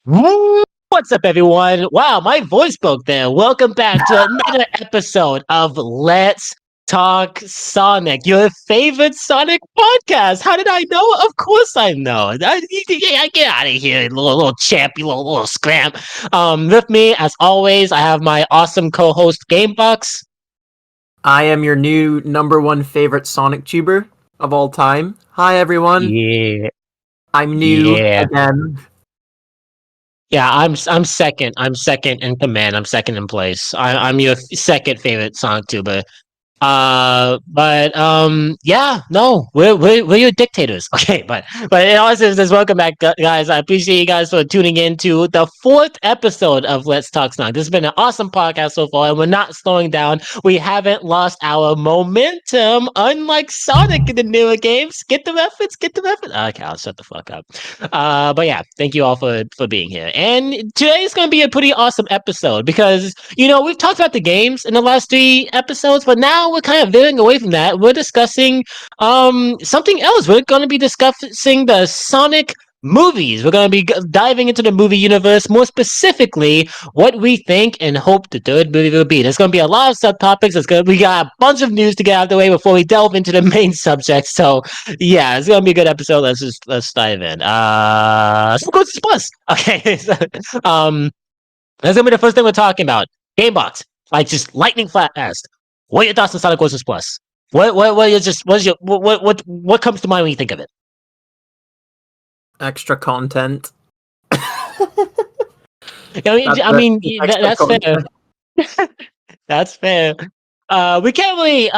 What's up, everyone? Wow, my voice broke there. Welcome back to another episode of Let's Talk Sonic, your favorite Sonic podcast. How did I know? Of course I know. I get out of here, little champ, you little scram. With me, as always, I have my awesome co-host Gamebox. I am your new number one favorite Sonic tuber of all time. Hi, everyone. Yeah, I'm new yeah. again. Yeah, I'm second. I'm second in command. I'm second in place. I'm your second favorite Sonic tuber. Yeah, no, we're your dictators. Okay, but in all seriousness, welcome back, guys. I appreciate you guys for tuning in to the fourth episode of Let's Talk Snog. This has been an awesome podcast so far, and we're not slowing down. We haven't lost our momentum, unlike Sonic in the newer games. Get the reference, get the reference. Okay, I'll shut the fuck up. But yeah, thank you all for being here. And today's gonna be a pretty awesome episode because we've talked about the games in the last three episodes, but now we're kind of veering away from that. We're discussing something else. We're going to be discussing the Sonic movies. We're going to be diving into the movie universe, more specifically, what we think and hope the third movie will be. There's going to be a lot of subtopics. We got a bunch of news to get out of the way before we delve into the main subject. So yeah, it's going to be a good episode. Let's dive in. So go to Plus. Okay. That's gonna be the first thing we're talking about. Gamebox, like just lightning fast. What are your thoughts on Sonic Origins Plus? What comes to mind when you think of it? Extra content. I mean, that's fair. That's fair. We can't really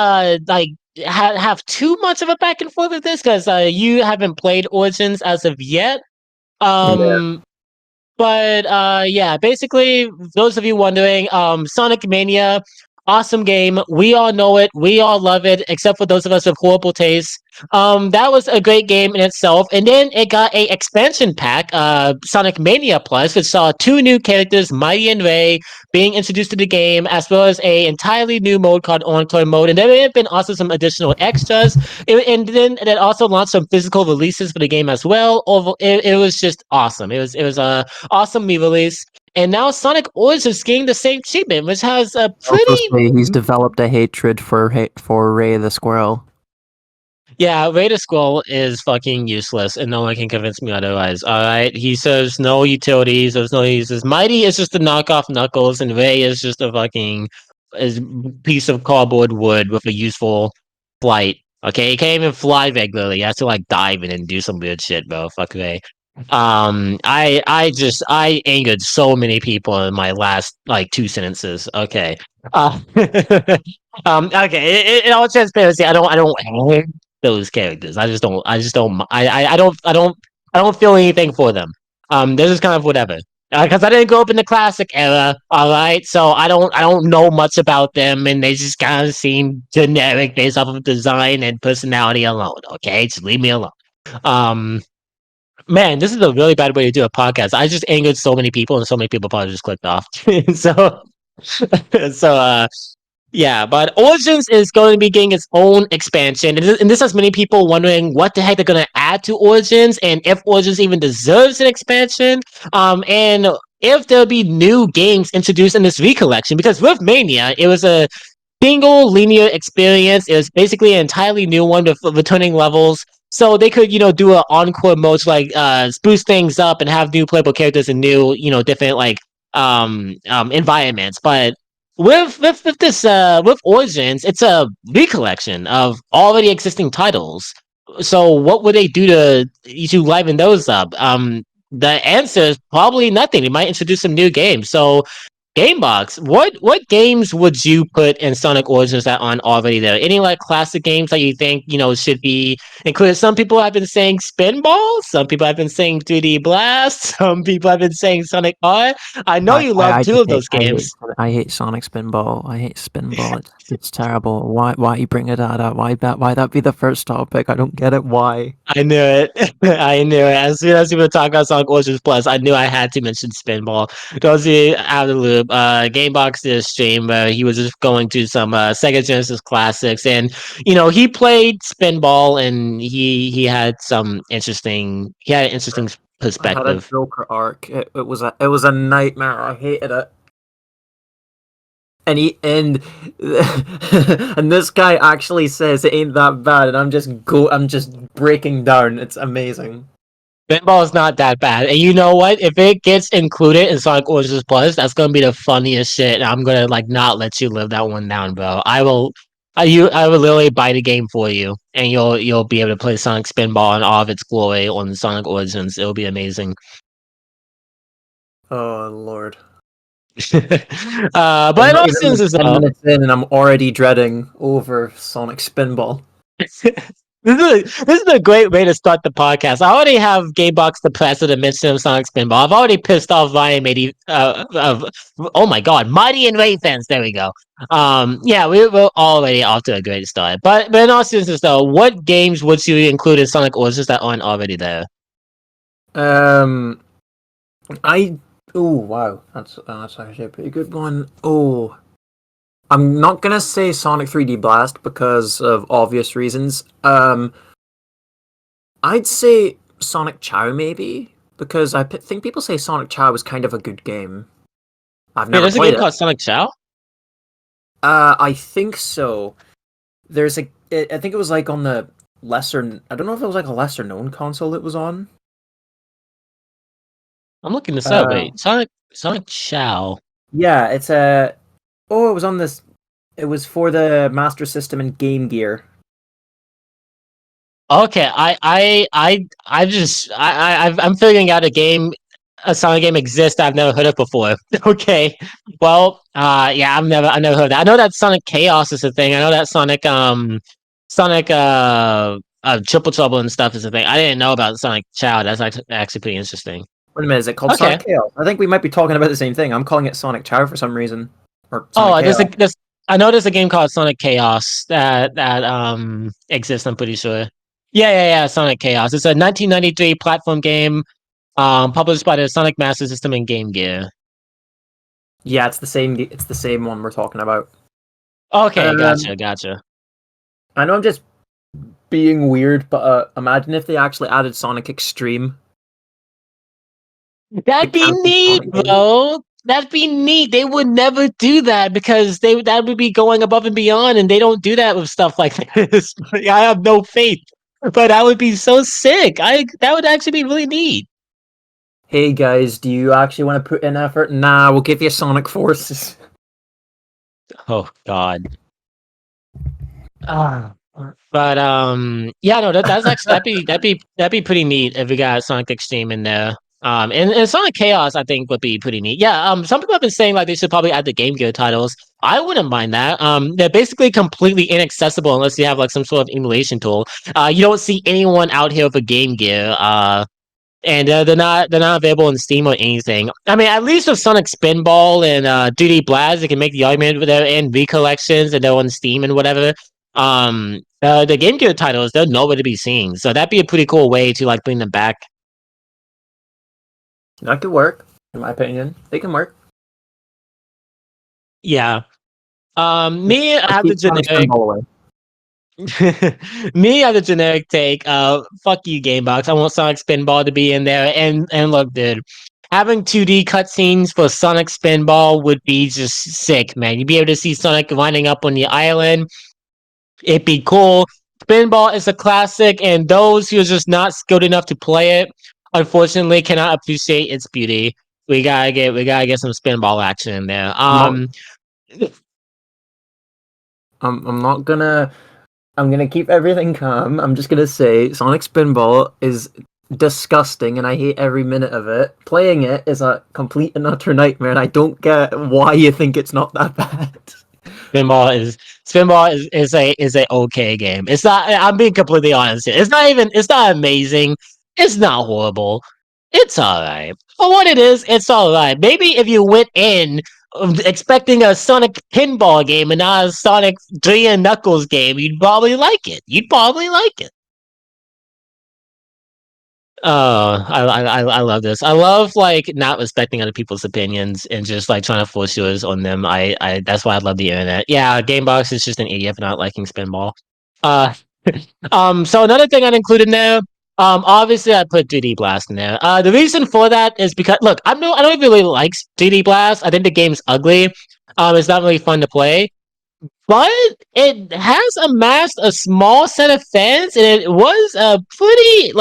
have too much of a back and forth with this because you haven't played Origins as of yet. But yeah, basically, those of you wondering, Sonic Mania, awesome game. We all know it. We all love it, except for those of us with horrible taste. That was a great game in itself. And then it got a expansion pack, Sonic Mania Plus, which saw two new characters, Mighty and Ray, being introduced to the game, as well as a entirely new mode called Encore Mode. And there may have been also some additional extras. And then it also launched some physical releases for the game as well. It was just awesome. It was a awesome re-release. And now Sonic Origins is getting the same treatment, which has a pretty... He's developed a hatred for Ray the Squirrel. Yeah, Ray the Squirrel is fucking useless, and no one can convince me otherwise. Alright, he serves no utilities, there's no uses. Mighty is just a knockoff Knuckles, and Ray is just a fucking piece of cardboard wood with a useful flight. Okay, he can't even fly regularly. He has to like dive in and do some weird shit, bro. Fuck Ray. I angered so many people in my last like two sentences. Okay. Okay. In all transparency, I don't hate those characters. I don't feel anything for them. This is kind of whatever. Because I didn't grow up in the classic era, all right. So I don't know much about them, and they just kind of seem generic based off of design and personality alone. Okay, just leave me alone. Man, this is a really bad way to do a podcast. I just angered so many people, and so many people probably just clicked off. so, yeah. But Origins is going to be getting its own expansion, and this has many people wondering what the heck they're going to add to Origins, and if Origins even deserves an expansion, and if there'll be new games introduced in this recollection. Because with Mania, it was a single linear experience. It was basically an entirely new one with returning levels. So they could, do an encore mode to like spruce things up and have new playable characters and new, different like environments. But with Origins, it's a recollection of already existing titles. So what would they do to liven those up? The answer is probably nothing. They might introduce some new games. So Gamebox, what games would you put in Sonic Origins that aren't already there? Any like classic games that you think should be included? Some people have been saying Spinball. Some people have been saying 3D Blast. Some people have been saying Sonic R. I know you love two of those games. I hate Sonic Spinball. I hate Spinball. It's terrible. Why you bring it up? Why that be the first topic? I don't get it. Why? I knew it. I knew it. As soon as we were talking about Sonic Origins Plus, I knew I had to mention Spinball. Those of you out of the loop, Gamebox did a stream where he was just going to some Sega Genesis classics, and he played Spinball, and he had an interesting I had a perspective. Joker arc. It was a nightmare. I hated it. And and this guy actually says it ain't that bad, and I'm just breaking down. It's amazing. Pinball is not that bad, and you know what? If it gets included in Sonic Origins Plus, that's gonna be the funniest shit. And I'm gonna like not let you live that one down, bro. I will literally buy the game for you, and you'll be able to play Sonic Spinball in all of its glory on Sonic Origins. It'll be amazing. Oh Lord. But I'm in not all even like senses, 10 minutes in, and I'm already dreading over Sonic Spinball. this is a great way to start the podcast. I already have Gamebox depressed with a mention of Sonic Spinball. I've already pissed off Ryan Mady, oh my god, Mighty and Ray fans. There we go. Yeah, we're already off to a great start. But in all seriousness, though, what games would you include in Sonic Origins that aren't already there? Um, I oh wow, that's actually a pretty good one. Oh, I'm not gonna say Sonic 3D Blast because of obvious reasons. I'd say Sonic Chow maybe because think people say Sonic Chow is kind of a good game. I've Wait, never there's a played game it. called Sonic Chow. I think so. I think it was like on the lesser. I don't know if it was like a lesser known console it was on. I'm looking this up. Uh, Wait, Sonic Chow. yeah, it's a. Oh, it was on this. It was for the Master System and Game Gear. Okay, I'm figuring out a Sonic game exists I've never heard of before. Okay, well, yeah, I never heard of that. I know that Sonic Chaos is a thing. I know that Sonic Triple Trouble and stuff is a thing. I didn't know about Sonic Chow. That's actually pretty interesting. Wait a minute, is it called Okay. Sonic Chaos? I think we might be talking about the same thing. I'm calling it Sonic Chow for some reason, or Sonic Oh, Chaos. I know there's a game called Sonic Chaos that exists. I'm pretty sure. Yeah. Sonic Chaos. It's a 1993 platform game, published by the Sonic Master System and Game Gear. Yeah, it's the same. It's the same one we're talking about. Okay, Um, gotcha. I know I'm just being weird, but imagine if they actually added Sonic Extreme, the That'd be campy neat, Sonic game. bro. That'd be neat. They would never do that because that would be going above and beyond, and they don't do that with stuff like this. I have no faith, but that would be so sick. I That would actually be really neat. Hey guys, do you actually want to put in effort? Nah, we'll give you Sonic Forces. Oh God. Ah. But yeah, no, that's actually that'd be pretty neat if we got Sonic Extreme in there. And Sonic Chaos, I think, would be pretty neat. Yeah, some people have been saying like they should probably add the Game Gear titles. I wouldn't mind that. They're basically completely inaccessible unless you have like some sort of emulation tool. You don't see anyone out here with a Game Gear. And they're not available in Steam or anything. I mean, at least with Sonic Spinball and 3D Blast, they can make the argument with their in V collections and they're on Steam and whatever. The Game Gear titles, they're nowhere to be seen, so that'd be a pretty cool way to like bring them back. That could work, in my opinion. They can work. Yeah. Just Me, I gotta have the keep Sonic generic. Spinball away. Me, I have the generic take. Fuck you, Gamebox. I want Sonic Spinball to be in there. And look, dude, having 2D cutscenes for Sonic Spinball would be just sick, man. You'd be able to see Sonic winding up on the island. It'd be cool. Spinball is a classic, and those who are just not skilled enough to play it, unfortunately, cannot appreciate its beauty. We gotta get some Spinball action in there. I'm not. I'm not gonna. I'm gonna keep everything calm. I'm just gonna say Sonic Spinball is disgusting, and I hate every minute of it. Playing it is a complete and utter nightmare, and I don't get why you think it's not that bad. Spinball is a okay game. It's not. I'm being completely honest here. It's not amazing. It's not horrible. It's all right for what it is. It's all right. Maybe if you went in expecting a Sonic pinball game and not a Sonic 3 and Knuckles game, you'd probably like it. You'd probably like it. Oh, I love this. I love like not respecting other people's opinions and just like trying to force yours on them. I That's why I love the internet. Yeah, Gamebox is just an idiot for not liking Spinball. Uh, so another thing I'd include in there. Obviously, I put 3D Blast in there. The reason for that is because look, I don't really like 3D Blast. I think the game's ugly. It's not really fun to play, but it has amassed a small set of fans, and it was a pretty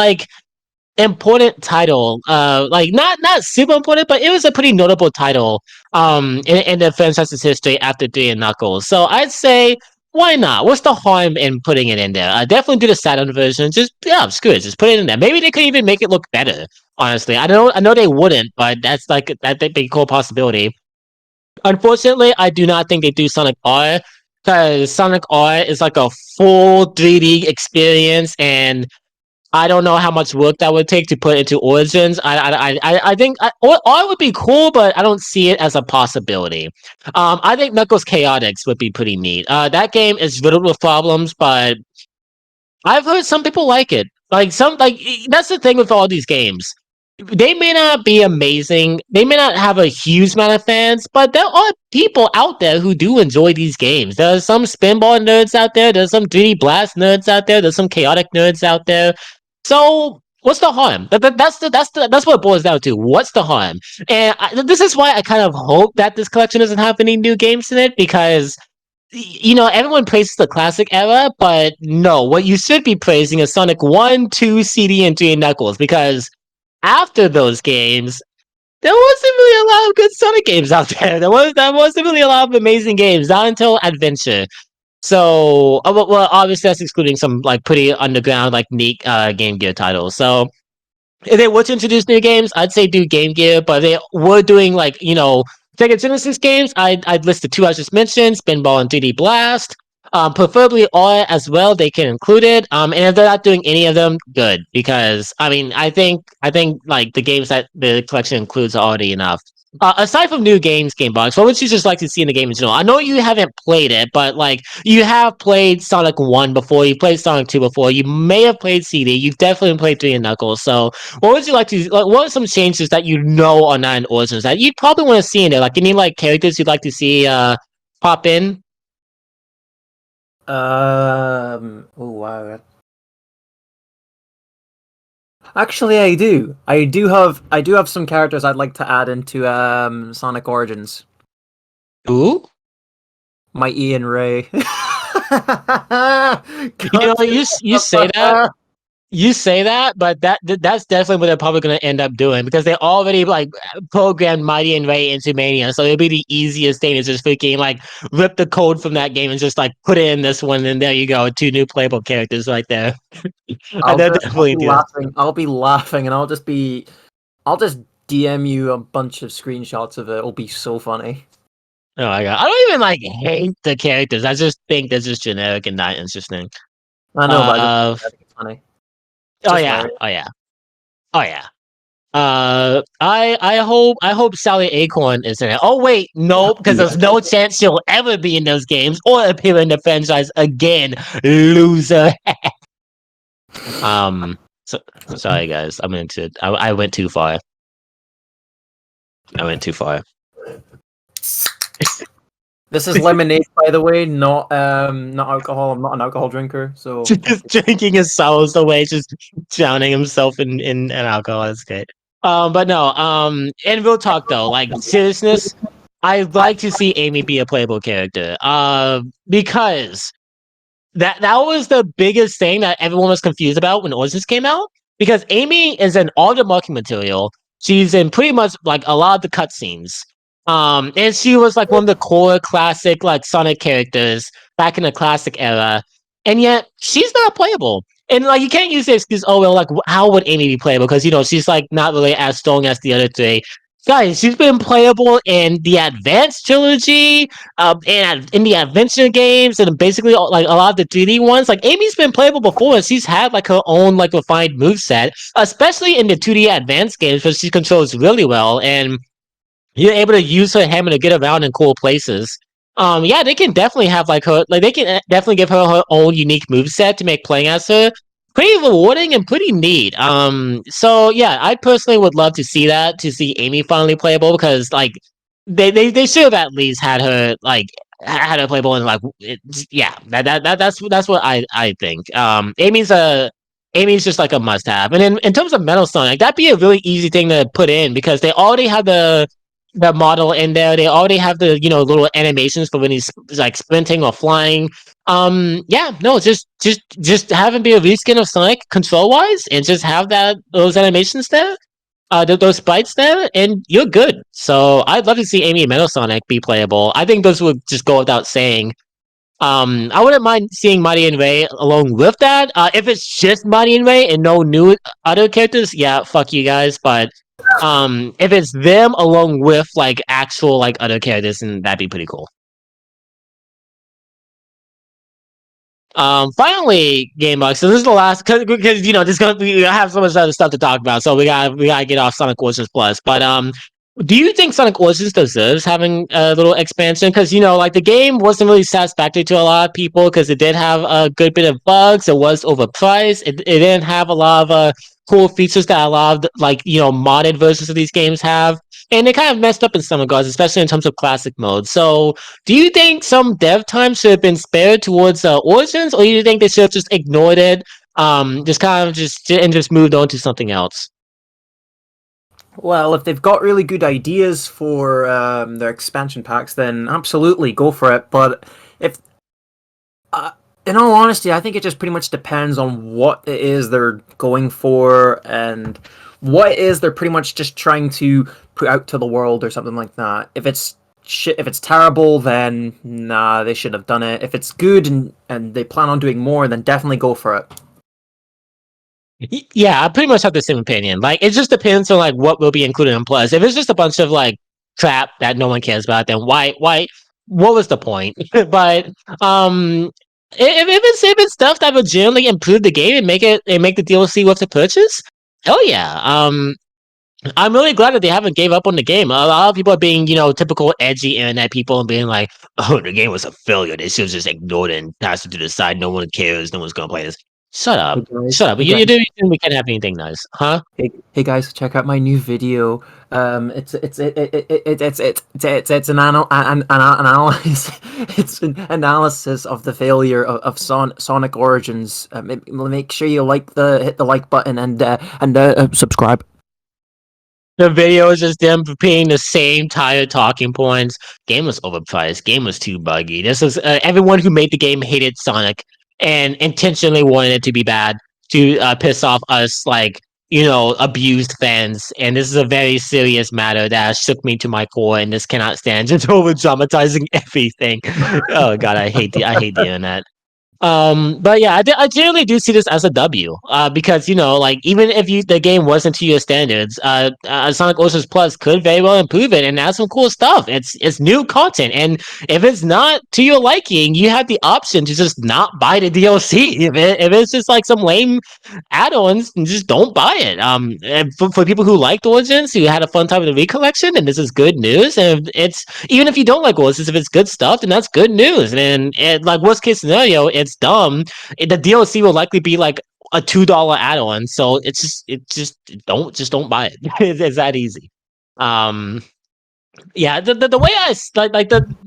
important title. Like not super important, but it was a pretty notable title. In the franchise's history after Three and Knuckles. So I'd say why not? What's the harm in putting it in there? Definitely do the Saturn version. Just yeah, screw it. Just put it in there. Maybe they could even make it look better. Honestly, I know they wouldn't, but that's like that'd be a cool possibility. Unfortunately, I do not think they do Sonic R because Sonic R is like a full 3D experience, and I don't know how much work that would take to put into Origins. I think R would be cool, but I don't see it as a possibility. I think Knuckles Chaotix would be pretty neat. That game is riddled with problems, but I've heard some people like it. That's the thing with all these games. They may not be amazing. They may not have a huge amount of fans, but there are people out there who do enjoy these games. There's some spinball nerds out there. There's some 3D Blast nerds out there. There's some chaotic nerds out there. So what's the harm? That's what it boils down to. What's the harm? And this is why I kind of hope that this collection doesn't have any new games in it because everyone praises the classic era, but no, what you should be praising is Sonic 1, 2, CD, and 3 Knuckles, because after those games, there wasn't really a lot of good Sonic games out there. There wasn't really a lot of amazing games, not until Adventure. So, well, obviously that's excluding some like pretty underground, like neat Game Gear titles. So, if they were to introduce new games, I'd say do Game Gear, but they were doing Sega Genesis games. I'd list the two I just mentioned, Spinball and 3D Blast. Preferably all as well. They can include it. And if they're not doing any of them, good, because I mean, I think like the games that the collection includes are already enough. Aside from new games, Gamebox, what would you just like to see in the game in general? I know you haven't played it, but like you have played Sonic 1 before, you played Sonic 2 before, you may have played CD, you've definitely played 3 and Knuckles. So what would you like to like what are some changes that you know are not in Origins that you'd probably want to see in there? Like any like characters you'd like to see pop in? Oh wow. Actually, I do. I do have some characters I'd like to add into Sonic Origins. Ooh. Mighty and Ray. You say that. You say that, but that's definitely what they're probably going to end up doing because they already like programmed Mighty and Ray into Mania, so it'll be the easiest thing to just freaking like rip the code from that game and just like put it in this one, and there you go, two new playable characters right there. And they're I'll definitely be do that. laughing. I'll be laughing, and I'll just DM you a bunch of screenshots of it. It'll be so funny. Oh my god, I don't even like hate the characters. I just think they're just generic and not interesting. I know, but Uh, I think it's funny. oh Just yeah, hilarious. oh yeah, oh yeah. I hope Sally Acorn is in it. Oh wait, no, because there's no chance she'll ever be in those games or appear in the franchise again. Loser. So, sorry guys, I'm into it. I went too far. I went too far. This is lemonade, by the way, not alcohol. I'm not an alcohol drinker, so Just drinking his sorrows away, just drowning himself in alcohol. That's great. But no, in real talk though, like seriousness, I'd like to see Amy be a playable character. Because that was the biggest thing that everyone was confused about when Origins came out. Because Amy is in all the marketing material. She's in pretty much like a lot of the cutscenes. And she was like one of the core classic like Sonic characters back in the classic era. And yet she's not playable. And like you can't use the excuse, oh well, like how would Amy be playable? Because she's like not really as strong as the other three. Guys, she's been playable in the Advanced trilogy, and in the adventure games, and basically like a lot of the 3D ones. Like Amy's been playable before, and she's had like her own like refined move set, especially in the 2D advanced games, where she controls really well, and you're able to use her hammer to get around in cool places. Yeah, they can definitely have like her, like they can definitely give her her own unique move set to make playing as her pretty rewarding and pretty neat. So yeah, I personally would love to see that, to see Amy finally playable, because like they should have at least had her like had her playable, and like yeah, that's what I think. Amy's just like a must-have. And in terms of Metal Sonic, that'd be a really easy thing to put in because they already have the model in there. They already have the little animations for when he's like sprinting or flying. Yeah, no, just have him be a reskin of Sonic control wise, and just have those animations there, those sprites there, and you're good. So I'd love to see Amy and Metal Sonic be playable. I think those would just go without saying. I wouldn't mind seeing Mighty and Ray along with that. If it's just Mighty and Ray and no new other characters, yeah, fuck you guys. But if it's them along with like actual like other characters, then that'd be pretty cool. Finally, Gamebox. So this is the last because this gonna we have so much other stuff to talk about. So we gotta get off Sonic Origins Plus. But do you think Sonic Origins deserves having a little expansion? Because like the game wasn't really satisfactory to a lot of people because it did have a good bit of bugs. It was overpriced. It didn't have a lot of cool features that a lot of like modded versions of these games have. And it kind of messed up in some regards, especially in terms of classic mode. So, do you think some dev time should have been spared towards Origins, or do you think they should have just ignored it, just kind of just moved on to something else? Well, if they've got really good ideas for their expansion packs, then absolutely go for it. But if, in all honesty, I think it just pretty much depends on what it is they're going for and what it is they're pretty much just trying to put out to the world or something like that. If it's shit, if it's terrible, then nah, they shouldn't have done it. If it's good and they plan on doing more, then definitely go for it. Yeah, I pretty much have the same opinion. Like, it just depends on like what will be included in Plus. If it's just a bunch of like crap that no one cares about, then why? What was the point? But if it's stuff that would generally improve the game and make the DLC worth the purchase, hell yeah. I'm really glad that they haven't gave up on the game. A lot of people are being, typical edgy internet people and being like, "Oh, the game was a failure. They should have just ignored it and passed it to the side. No one cares. No one's gonna play this." Shut up. Hey guys, Shut up. hey You guys, do. We can't have anything nice, huh? hey guys, check out my new video. It's an analysis. It's an analysis of the failure of Sonic Origins. Make sure you hit the like button and subscribe. The video is just them repeating the same tired talking points. Game was overpriced. Game was too buggy. This is everyone who made the game hated Sonic and intentionally wanted it to be bad to piss off us, like abused fans. And this is a very serious matter that shook me to my core. And this cannot stand just over dramatizing everything. Oh god, I hate the internet. But yeah, I generally do see this as a W. Because like even if the game wasn't to your standards, Sonic Origins Plus could very well improve it and add some cool stuff. It's new content, and if it's not to your liking, you have the option to just not buy the DLC. If it's just like some lame add-ons, just don't buy it. And for people who liked Origins, who had a fun time with the recollection, and this is good news. And it's even if you don't like Origins, if it's good stuff, then that's good news. And like worst case scenario, it's dumb. The DLC will likely be like a $2 add-on, so don't buy it. It's that easy. Um, yeah, the way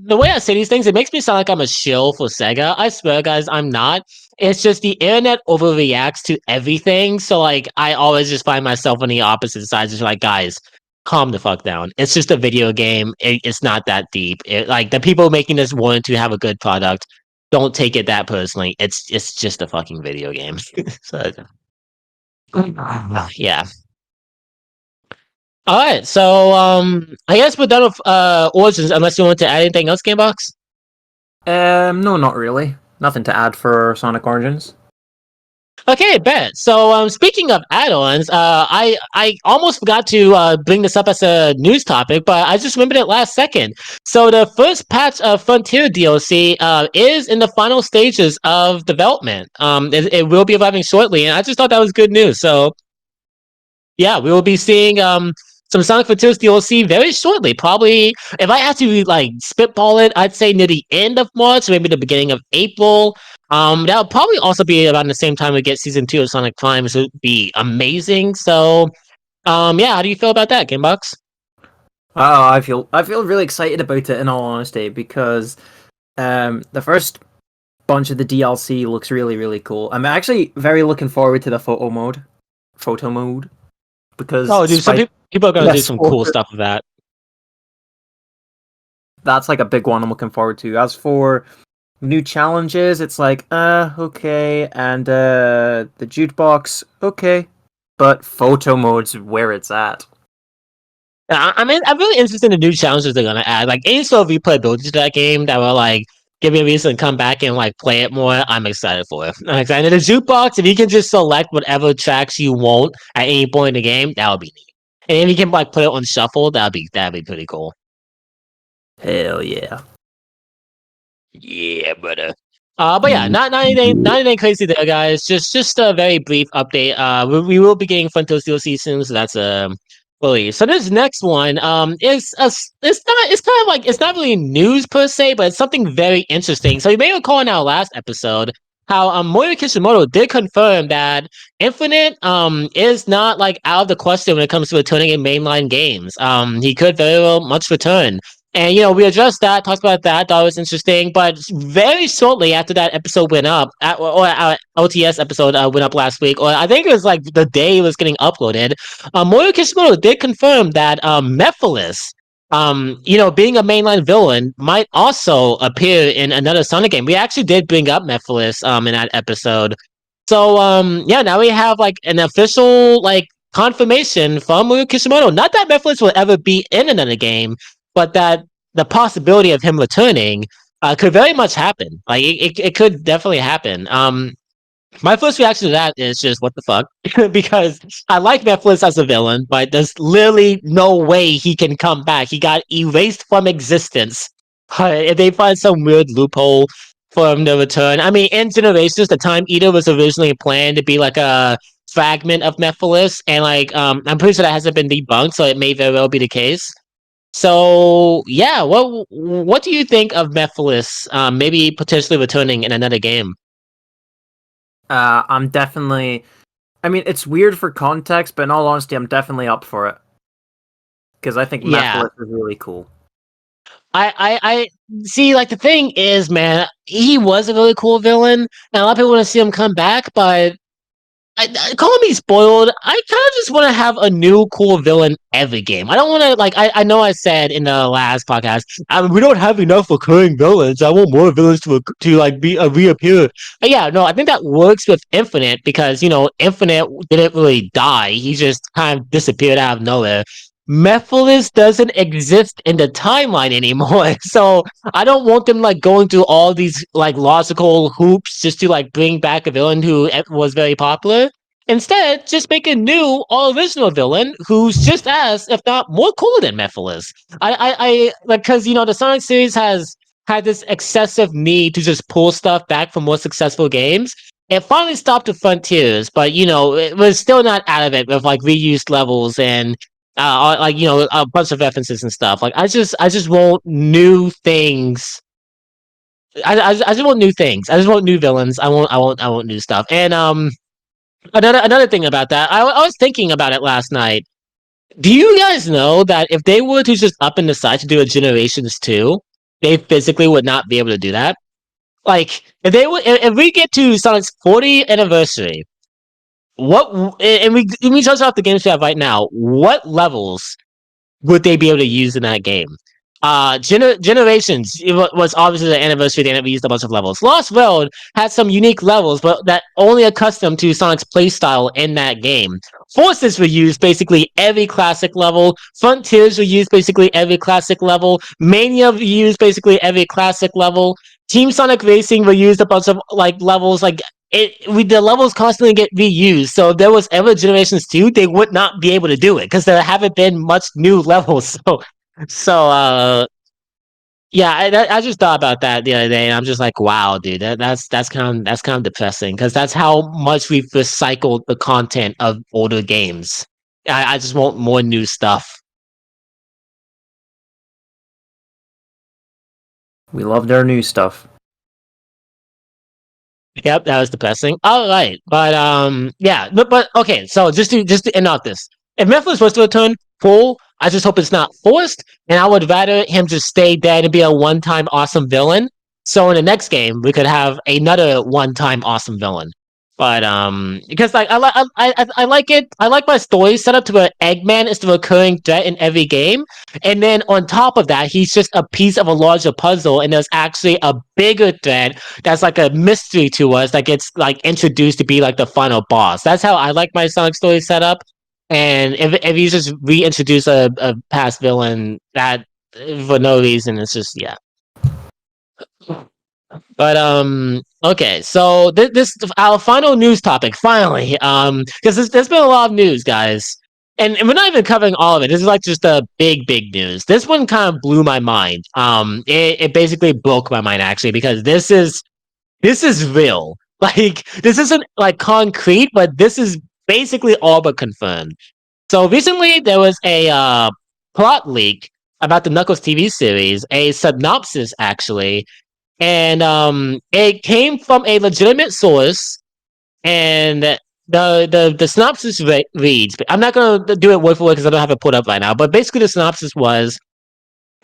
the way I say these things, it makes me sound like I'm a shill for Sega. I swear, guys, I'm not. It's just the internet overreacts to everything, so like I always just find myself on the opposite side, just like, guys, calm the fuck down. It's just a video game. It's not that deep. Like the people making this want to have a good product. Don't take it that personally. It's just a fucking video game. So yeah. All right, so I guess we're done with Origins. Unless you want to add anything else, Gamebox. No, not really. Nothing to add for Sonic Origins. Okay, bet. So speaking of add-ons, I almost forgot to bring this up as a news topic, but I just remembered it last second. So the first patch of Frontier DLC is in the final stages of development. It will be arriving shortly, and I just thought that was good news. So yeah, we will be seeing some Sonic Frontiers DLC very shortly. Probably, if I had to like spitball it, I'd say near the end of March, maybe the beginning of April. That'll probably also be around the same time we get season 2 of Sonic Prime, which would be amazing. So, yeah, how do you feel about that, Gamebox? Oh, I feel really excited about it in all honesty because the first bunch of the DLC looks really, really cool. I'm actually very looking forward to the photo mode, because Oh, dude, some people are gonna do some cool PS4, stuff with that. that's like a big one I'm looking forward to. As for new challenges, it's like, okay, and the jukebox, okay, but photo mode's where it's at. I mean, I'm really interested in the new challenges they're gonna add. Like any sort of replayability to that game that will like give me a reason to come back and like play it more. I'm excited for it. I'm excited. And the jukebox, if you can just select whatever tracks you want at any point in the game, that would be neat. And if you can like put it on shuffle, that'd be pretty cool. Hell yeah. Yeah, brother. But yeah, not anything crazy there, guys. Just a very brief update. We will be getting Frontiers DLC soon, so that's really. So this next one, it's kind of like it's not really news per se, but it's something very interesting. So you may recall in our last episode how Moyo Kishimoto did confirm that Infinite is not like out of the question when it comes to returning in mainline games. He could very well much return. And we addressed that, talked about that, thought it was interesting. But very shortly after that episode went up, or our OTS episode went up last week, or I think it was like the day it was getting uploaded, Moyo Kishimoto did confirm that Mephiles, being a mainline villain, might also appear in another Sonic game. We actually did bring up Mephiles in that episode. So yeah, now we have like an official like confirmation from Moyo Kishimoto. Not that Mephiles will ever be in another game, but that the possibility of him returning could very much happen. Like it could definitely happen. My first reaction to that is just what the fuck, because I like Netflix as a villain, but there's literally no way he can come back. He got erased from existence. If they find some weird loophole for him to return, I mean, in Generations, the Time Eater was originally planned to be like a fragment of Mephiles, and like I'm pretty sure that hasn't been debunked, so it may very well be the case. So yeah, what do you think of Mephiles maybe potentially returning in another game? I'm definitely. I mean, it's weird for context, but in all honesty, I'm definitely up for it, because I think Yeah, Mephiles is really cool. I see. Like the thing is, man, he was a really cool villain, and a lot of people want to see him come back. But calling me spoiled, I kind of just want to have a new cool villain every game. I don't want to like. I know I said in the last podcast, we don't have enough recurring villains. I want more villains to like be reappear. But yeah, no, I think that works with Infinite because Infinite didn't really die. He just kind of disappeared out of nowhere. Mephiles doesn't exist in the timeline anymore, so I don't want them like going through all these like logical hoops just to like bring back a villain who was very popular. Instead, just make a new, all original villain who's just as, if not more cooler than Mephiles. I like because the Sonic series has had this excessive need to just pull stuff back from more successful games. It finally stopped at Frontiers, but it was still not out of it with like reused levels and like a bunch of references and stuff. Like I just want new things. I just want new things. I just want new villains. I want new stuff. And another thing about that, I was thinking about it last night. Do you guys know that if they were to just up and decide to do a Generations 2, they physically would not be able to do that? Like if we get to Sonic's 40th anniversary, and we touch off the games we have right now, what levels would they be able to use in that game? Generations was obviously the anniversary day that we used a bunch of levels. Lost World had some unique levels, but that only accustomed to Sonic's playstyle in that game. Forces were used basically every classic level. Frontiers were used basically every classic level. Mania were used basically every classic level. Team Sonic Racing were used a bunch of like levels. Like the levels constantly get reused. So if there was ever Generations 2, they would not be able to do it because there haven't been much new levels. So yeah, I just thought about that the other day, and I'm just like, wow, dude, that's kind of depressing because that's how much we've recycled the content of older games. I just want more new stuff. We loved our new stuff. Yep, that was depressing. All right, but yeah, but okay. So just to end off this, if Memphis was to return full, I just hope it's not forced, and I would rather him just stay dead and be a one-time awesome villain So in the next game, we could have another one-time awesome villain. But because like I like it. I like my story set up to where Eggman is the recurring threat in every game, and then on top of that, he's just a piece of a larger puzzle, and there's actually a bigger threat that's like a mystery to us that gets like introduced to be like the final boss. That's how I like my Sonic story set up. And if you just reintroduce a past villain that for no reason, it's just yeah. But okay, so this our final news topic finally, because there's been a lot of news, guys, and we're not even covering all of it. This is like just a big news. This one kind of blew my mind. It basically broke my mind actually because this is real. Like this isn't like concrete, but this is basically all but confirmed. So recently there was a plot leak about the Knuckles TV series, a synopsis actually, and it came from a legitimate source, and the synopsis reads. I'm not gonna do it word for word because I don't have it put up right now. But basically, the synopsis was: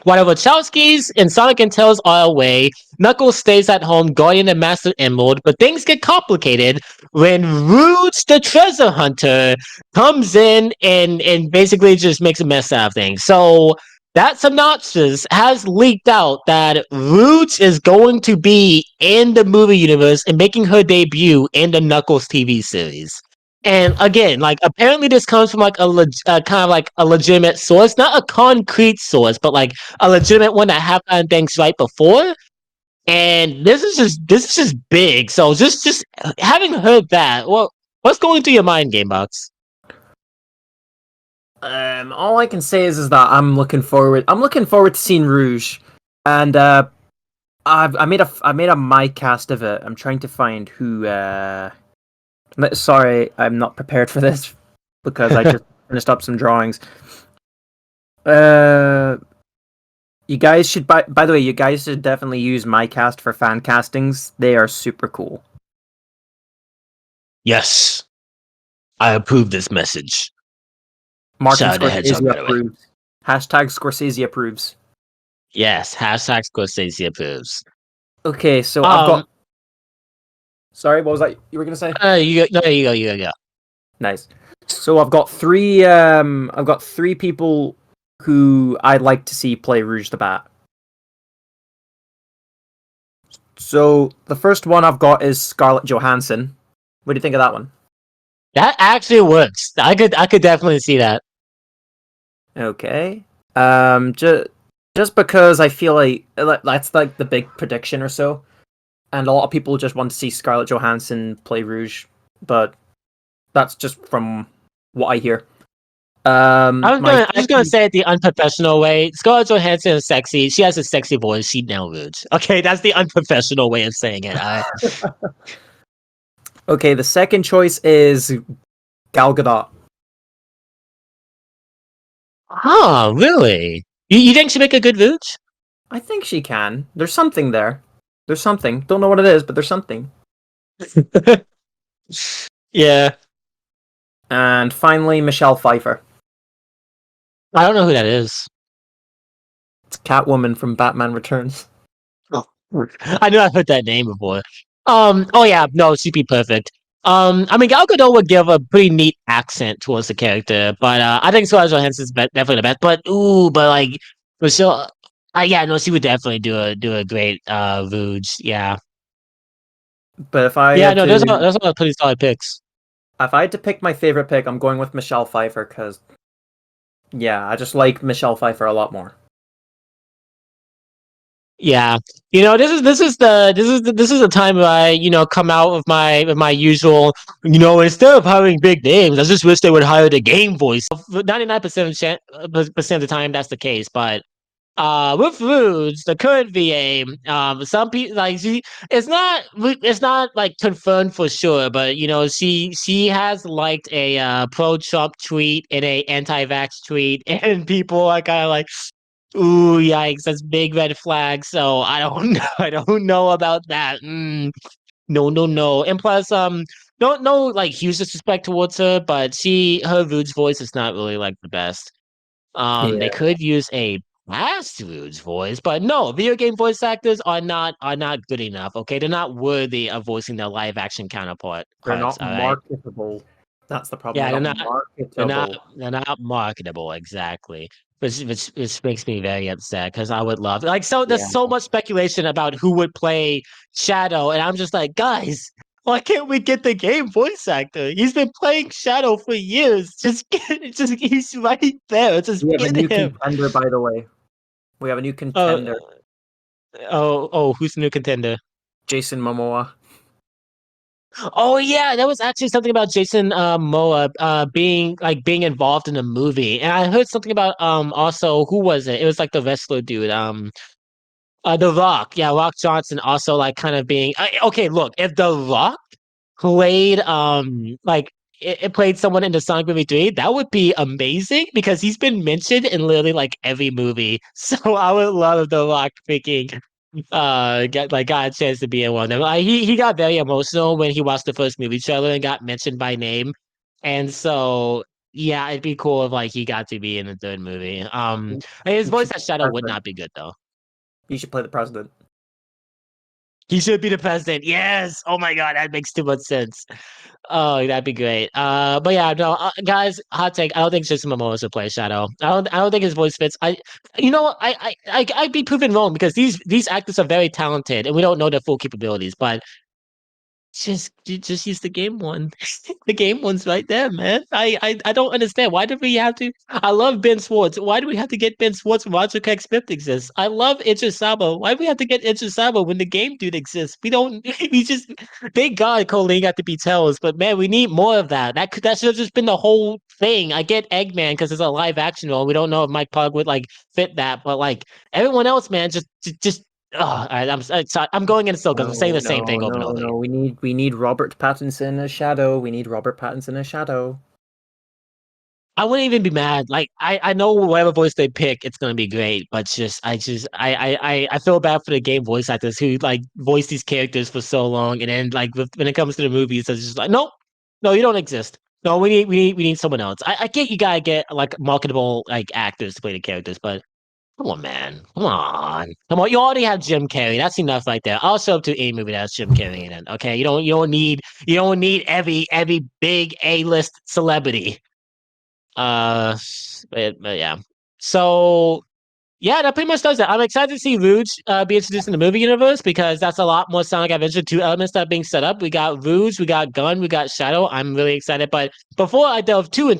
while the Wachowskis and Sonic and Tails are away, Knuckles stays at home guarding the Master Emerald, but things get complicated when Rouge the Treasure Hunter comes in and basically just makes a mess out of things. So that synopsis has leaked out that Rouge is going to be in the movie universe and making her debut in the Knuckles TV series. And again, like apparently this comes from like kind of like a legitimate source, not a concrete source, but like a legitimate one that have done things right before. And this is just big. So just having heard that, well, what's going through your mind, Gamebox? All I can say is that I'm looking forward. I'm looking forward to seeing Rouge, and I made a my cast of it. I'm trying to find who. Sorry, I'm not prepared for this because I just finished up some drawings. You guys should by the way, you guys should definitely use my cast for fan castings. They are super cool. Yes, I approve this message. Martin Shout out to Hedgehog, Scorsese by the way. approves. Hashtag Scorsese approves. Yes, hashtag Scorsese approves. Okay, so I've got. Sorry, what was that you were gonna say? You go. Nice. So I've got three. I've got three people who I'd like to see play Rouge the Bat. So the first one I've got is Scarlett Johansson. What do you think of that one? That actually works. I could definitely see that. Okay. Just because I feel like that's like the big prediction or so, and a lot of people just want to see Scarlett Johansson play Rouge, but that's just from what I hear. I'm just gonna say it the unprofessional way. Scarlett Johansson is sexy. She has a sexy voice. She nailed it. Okay, that's the unprofessional way of saying it. Okay, the second choice is Gal Gadot. Oh, really? You think she make a good Vooch? I think she can. There's something there. There's something. Don't know what it is, but there's something. Yeah. And finally, Michelle Pfeiffer. I don't know who that is. It's Catwoman from Batman Returns. Oh, I knew I've heard that name before. Oh yeah, no, she'd be perfect. I mean, Gal Gadot would give a pretty neat accent towards the character, but I think Scarlett Johansson's definitely the best. But like Michelle, yeah, no, she would definitely do a great Vooge. Yeah, But if I yeah, had no, to, those are pretty solid picks. if I had to pick my favorite pick, I'm going with Michelle Pfeiffer because, yeah, I just like Michelle Pfeiffer a lot more. Yeah, this is the time where I come out with my usual instead of hiring big names, I just wish they would hire the game voice. 99% percent of the time that's the case, but with Roots, the current VA, some people like it's not like confirmed for sure, but she has liked a pro Trump tweet and a anti-vax tweet, and people are kind of like, ooh, yikes, that's big red flag. So I don't know, I don't know about that. No. And plus, no like huge disrespect towards her, but her Roots voice is not really like the best. They Yeah. could use a cast Rouge's voice, but no, video game voice actors are not good enough. Okay, they're not worthy of voicing their live action They're counterparts. not All right. marketable. That's the problem. Yeah, They're they're not not. They're not. marketable. They're not marketable exactly. Which makes me very upset because I would love like so. There's Yeah. so much speculation about who would play Shadow, and I'm just like, guys, why can't we get the game voice actor? He's been playing Shadow for years. Just get, just he's right there. Just We have a get new him. contender, by the way. We have a new Uh, contender. who's the new contender? Jason Momoa. Oh yeah, that was actually something about Jason Moa being involved in a movie. And I heard something about also who was it? It was like the wrestler dude. The Rock. Yeah, Rock Johnson also like kind of being okay, look, if The Rock played like it played someone in the Sonic movie 3, that would be amazing because he's been mentioned in literally like every movie. So I would love The Rock picking got a chance to be in one of them. He got very emotional when he watched the first movie trailer and got mentioned by name. And so yeah, it'd be cool if like he got to be in the third movie. His He voice should as be the Shadow would president. not be good though. He should play the president. He should be the president. Yes. Oh my God, that makes too much sense. Oh, that'd be great. But yeah, no, guys, hot take. I don't think Jason Momoa should play Shadow. I don't think his voice fits. You know, I'd be proven wrong because these actors are very talented and we don't know their full capabilities. But just use the game one. The game one's right there, man. I don't understand. Why do we have to? I love Ben Schwartz. Why do we have to get Ben Schwartz when Roger Craig Smith exists? I love Idris Elba. Why do we have to get Idris Elba when the game dude exists? We don't. We just. Thank God Colleen got to be Tails, but man, we need more of that. That should have just been the whole thing. I get Eggman because it's a live action role. We don't know if Mike Pug would like fit that, but like everyone else, man, just. Oh, I'm going in circles. I'm saying No, the same no, thing over and no, over again. no. We need Robert Pattinson as Shadow. We need Robert Pattinson as Shadow. I wouldn't even be mad. Like I know whatever voice they pick, it's gonna be great. But I feel bad for the game voice actors who like voice these characters for so long, and then like when it comes to the movies, it's just like nope, no, you don't exist. No, we need someone else. I get you gotta get like marketable like actors to play the characters, but come on, man, come on. You already have Jim Carrey. That's enough right there. I'll show up to any movie that's Jim Carrey in it. Okay, you don't need every big A-list celebrity. Uh, but yeah. So yeah, that pretty much does it. I'm excited to see Rouge be introduced in the movie universe because that's a lot more Sonic Adventure 2 elements that are being set up. We got Rouge, we got Gun, we got Shadow. I'm really excited. But before I delve too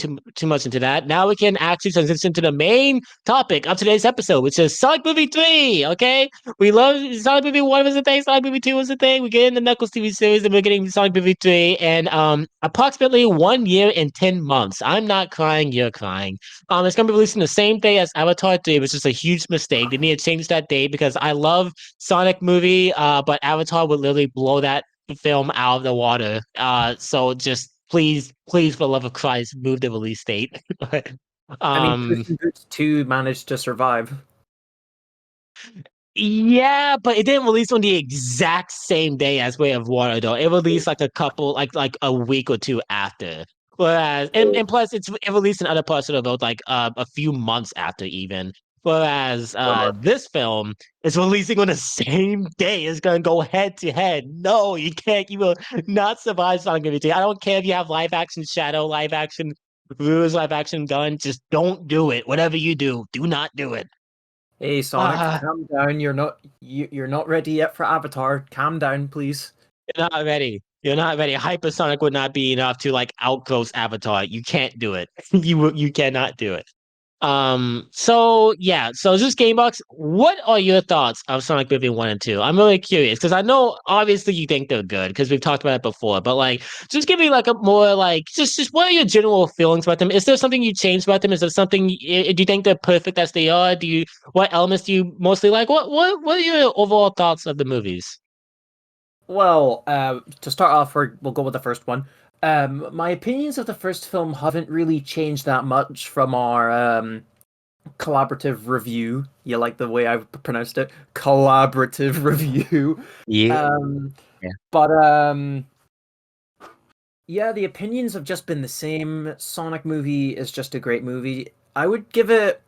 much into that, now we can actually transition to the main topic of today's episode, which is Sonic Movie 3. Okay, we love Sonic Movie 1 was a thing, Sonic Movie 2 was a thing. We get in the Knuckles TV series, and we're getting Sonic Movie 3, and approximately 1 year and 10 months. I'm not crying, you're crying. It's gonna be releasing the same day as Avatar 3, which is a huge mistake. They need to change that date because I love Sonic movie, but Avatar would literally blow that film out of the water. So just please, for the love of Christ, move the release date. I mean, Puss um, in Boots 2 managed to survive. Yeah, but it didn't release on the exact same day as Way of Water, though. It released like a couple, like a week or two after. Whereas, and plus, it released in other parts of the world like a few months after even. Whereas this film is releasing on the same day. It's gonna go head to head. No, you can't. You will not survive Sonic Movie. I don't care if you have live action Shadow, live action Rouge, live action Gun. Just don't do it. Whatever you do not do it. Hey, Sonic, Ah. calm down. You're not ready yet for Avatar. Calm down, please. You're not ready. You're not ready. Hypersonic would not be enough to like outgross Avatar. You can't do it. You cannot do it. So yeah, so just Gamebox, what are your thoughts of Sonic Movie 1 and 2? I'm really curious because I know obviously you think they're good because we've talked about it before, but like just give me like a more like just what are your general feelings about them? Is there something you changed about them? Is there something do you think they're perfect as they are? What elements do you mostly like? What are your overall thoughts of the movies? Well, to start off, we'll go with the first one. My opinions of the first film haven't really changed that much from our collaborative review. You like the way I pronounced it? Collaborative review. Yeah. Um, Yeah. but yeah, the opinions have just been the same. Sonic movie is just a great movie. I would give it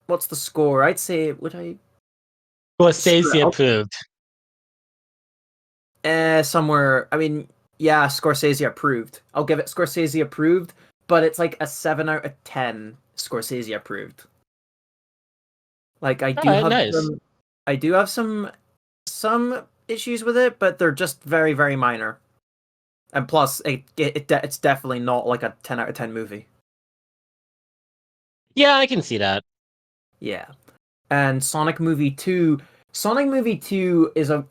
what's the score? I'd say would I Scorsese approved. somewhere. I mean, yeah, Scorsese approved. I'll give it Scorsese approved, but it's like a 7 out of 10 Scorsese approved. Like All right, nice. I do have some issues with it, but they're just very very minor. And plus, it's definitely not like a 10 out of 10 movie. Yeah, I can see that. Yeah. And Sonic Movie 2 is a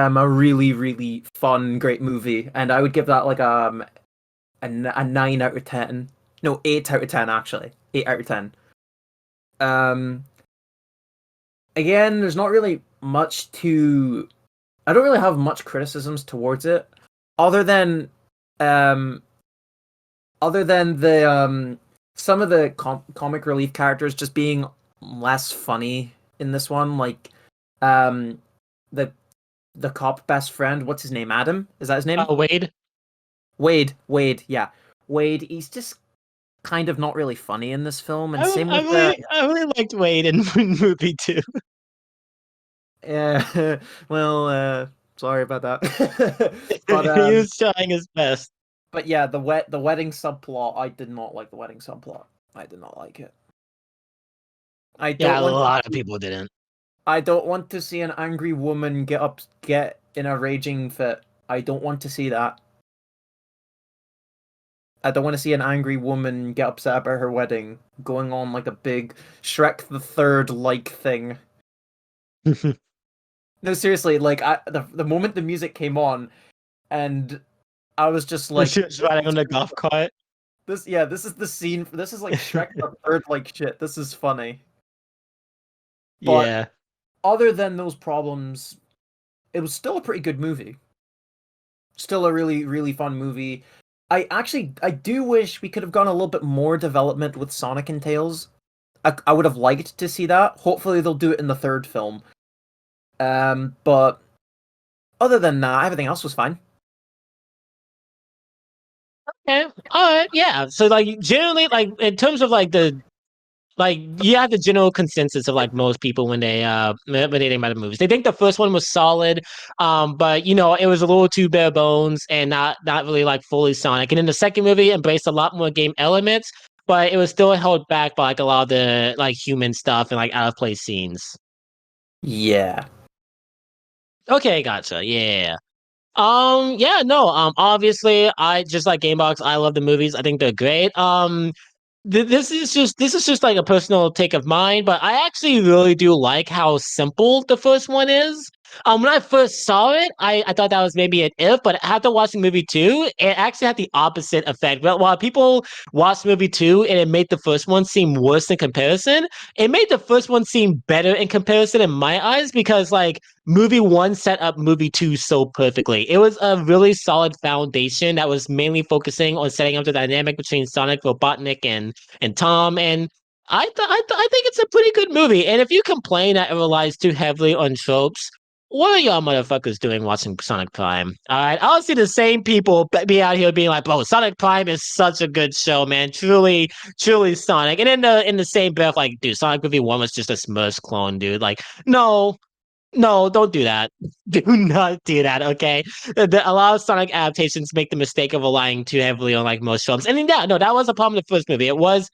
really really fun great movie, and I would give that like a 9 out of 10. No, 8 out of 10 actually. 8 out of 10. Um Again, there's not really much to I don't really have much criticisms towards it other than um the some of the comic relief characters just being less funny in this one, like um the cop best friend, what's his name? Adam? Is that his name? Wade. Wade, yeah. Wade, he's just kind of not really funny in this film, and same with the I really liked Wade in movie 2. yeah. Well, sorry about that. but He was trying his best. but yeah, the wedding subplot. I did not like the wedding subplot. I did not like it. I Yeah, don't a want lot of people didn't. I don't want to see an angry woman get in a raging fit. I don't want to see that. I don't want to see an angry woman get upset about her wedding, going on like a big Shrek the Third like thing. No, seriously, like the moment the music came on, and I was just like, She was riding on the golf cart. this is the scene. This is like Shrek the Third like shit. This is funny. But Yeah. other than those problems, it was still a pretty good movie. Still a really really fun movie. I do wish we could have gone a little bit more development with Sonic and Tails. I would have liked to see that. Hopefully they'll do it in the third film. But other than that, everything else was fine. Okay. All right. Yeah. So like generally, like in terms of like you have the general consensus of like most people when they think about the movies. They think the first one was solid, but you know it was a little too bare bones and not really like fully Sonic. And then the second movie embraced a lot more game elements, but it was still held back by like a lot of the like human stuff and like out of place scenes. Yeah. Okay, gotcha. Yeah. Yeah, no, obviously I just like Gamebox, I love the movies. I think they're great. This is just like a personal take of mine, but I actually really do like how simple the first one is. When I first saw it, I thought that was maybe an if, but after watching movie two, it actually had the opposite effect. But while people watched movie two and it made the first one seem worse in comparison, it made the first one seem better in comparison in my eyes because like movie one set up movie two so perfectly. It was a really solid foundation that was mainly focusing on setting up the dynamic between Sonic, Robotnik, and Tom. And I think it's a pretty good movie. And if you complain that it relies too heavily on tropes, what are y'all motherfuckers doing watching Sonic Prime? All right, I'll see the same people be out here being like, "Bro, Sonic Prime is such a good show, man. Truly, truly Sonic." And in the same breath, like, dude, Sonic Movie One was just a Smurfs clone, dude. Like, no, no, don't do that. Do not do that, okay? A lot of Sonic adaptations make the mistake of relying too heavily on like most films. And then, yeah, no, that was a problem in the first movie. It was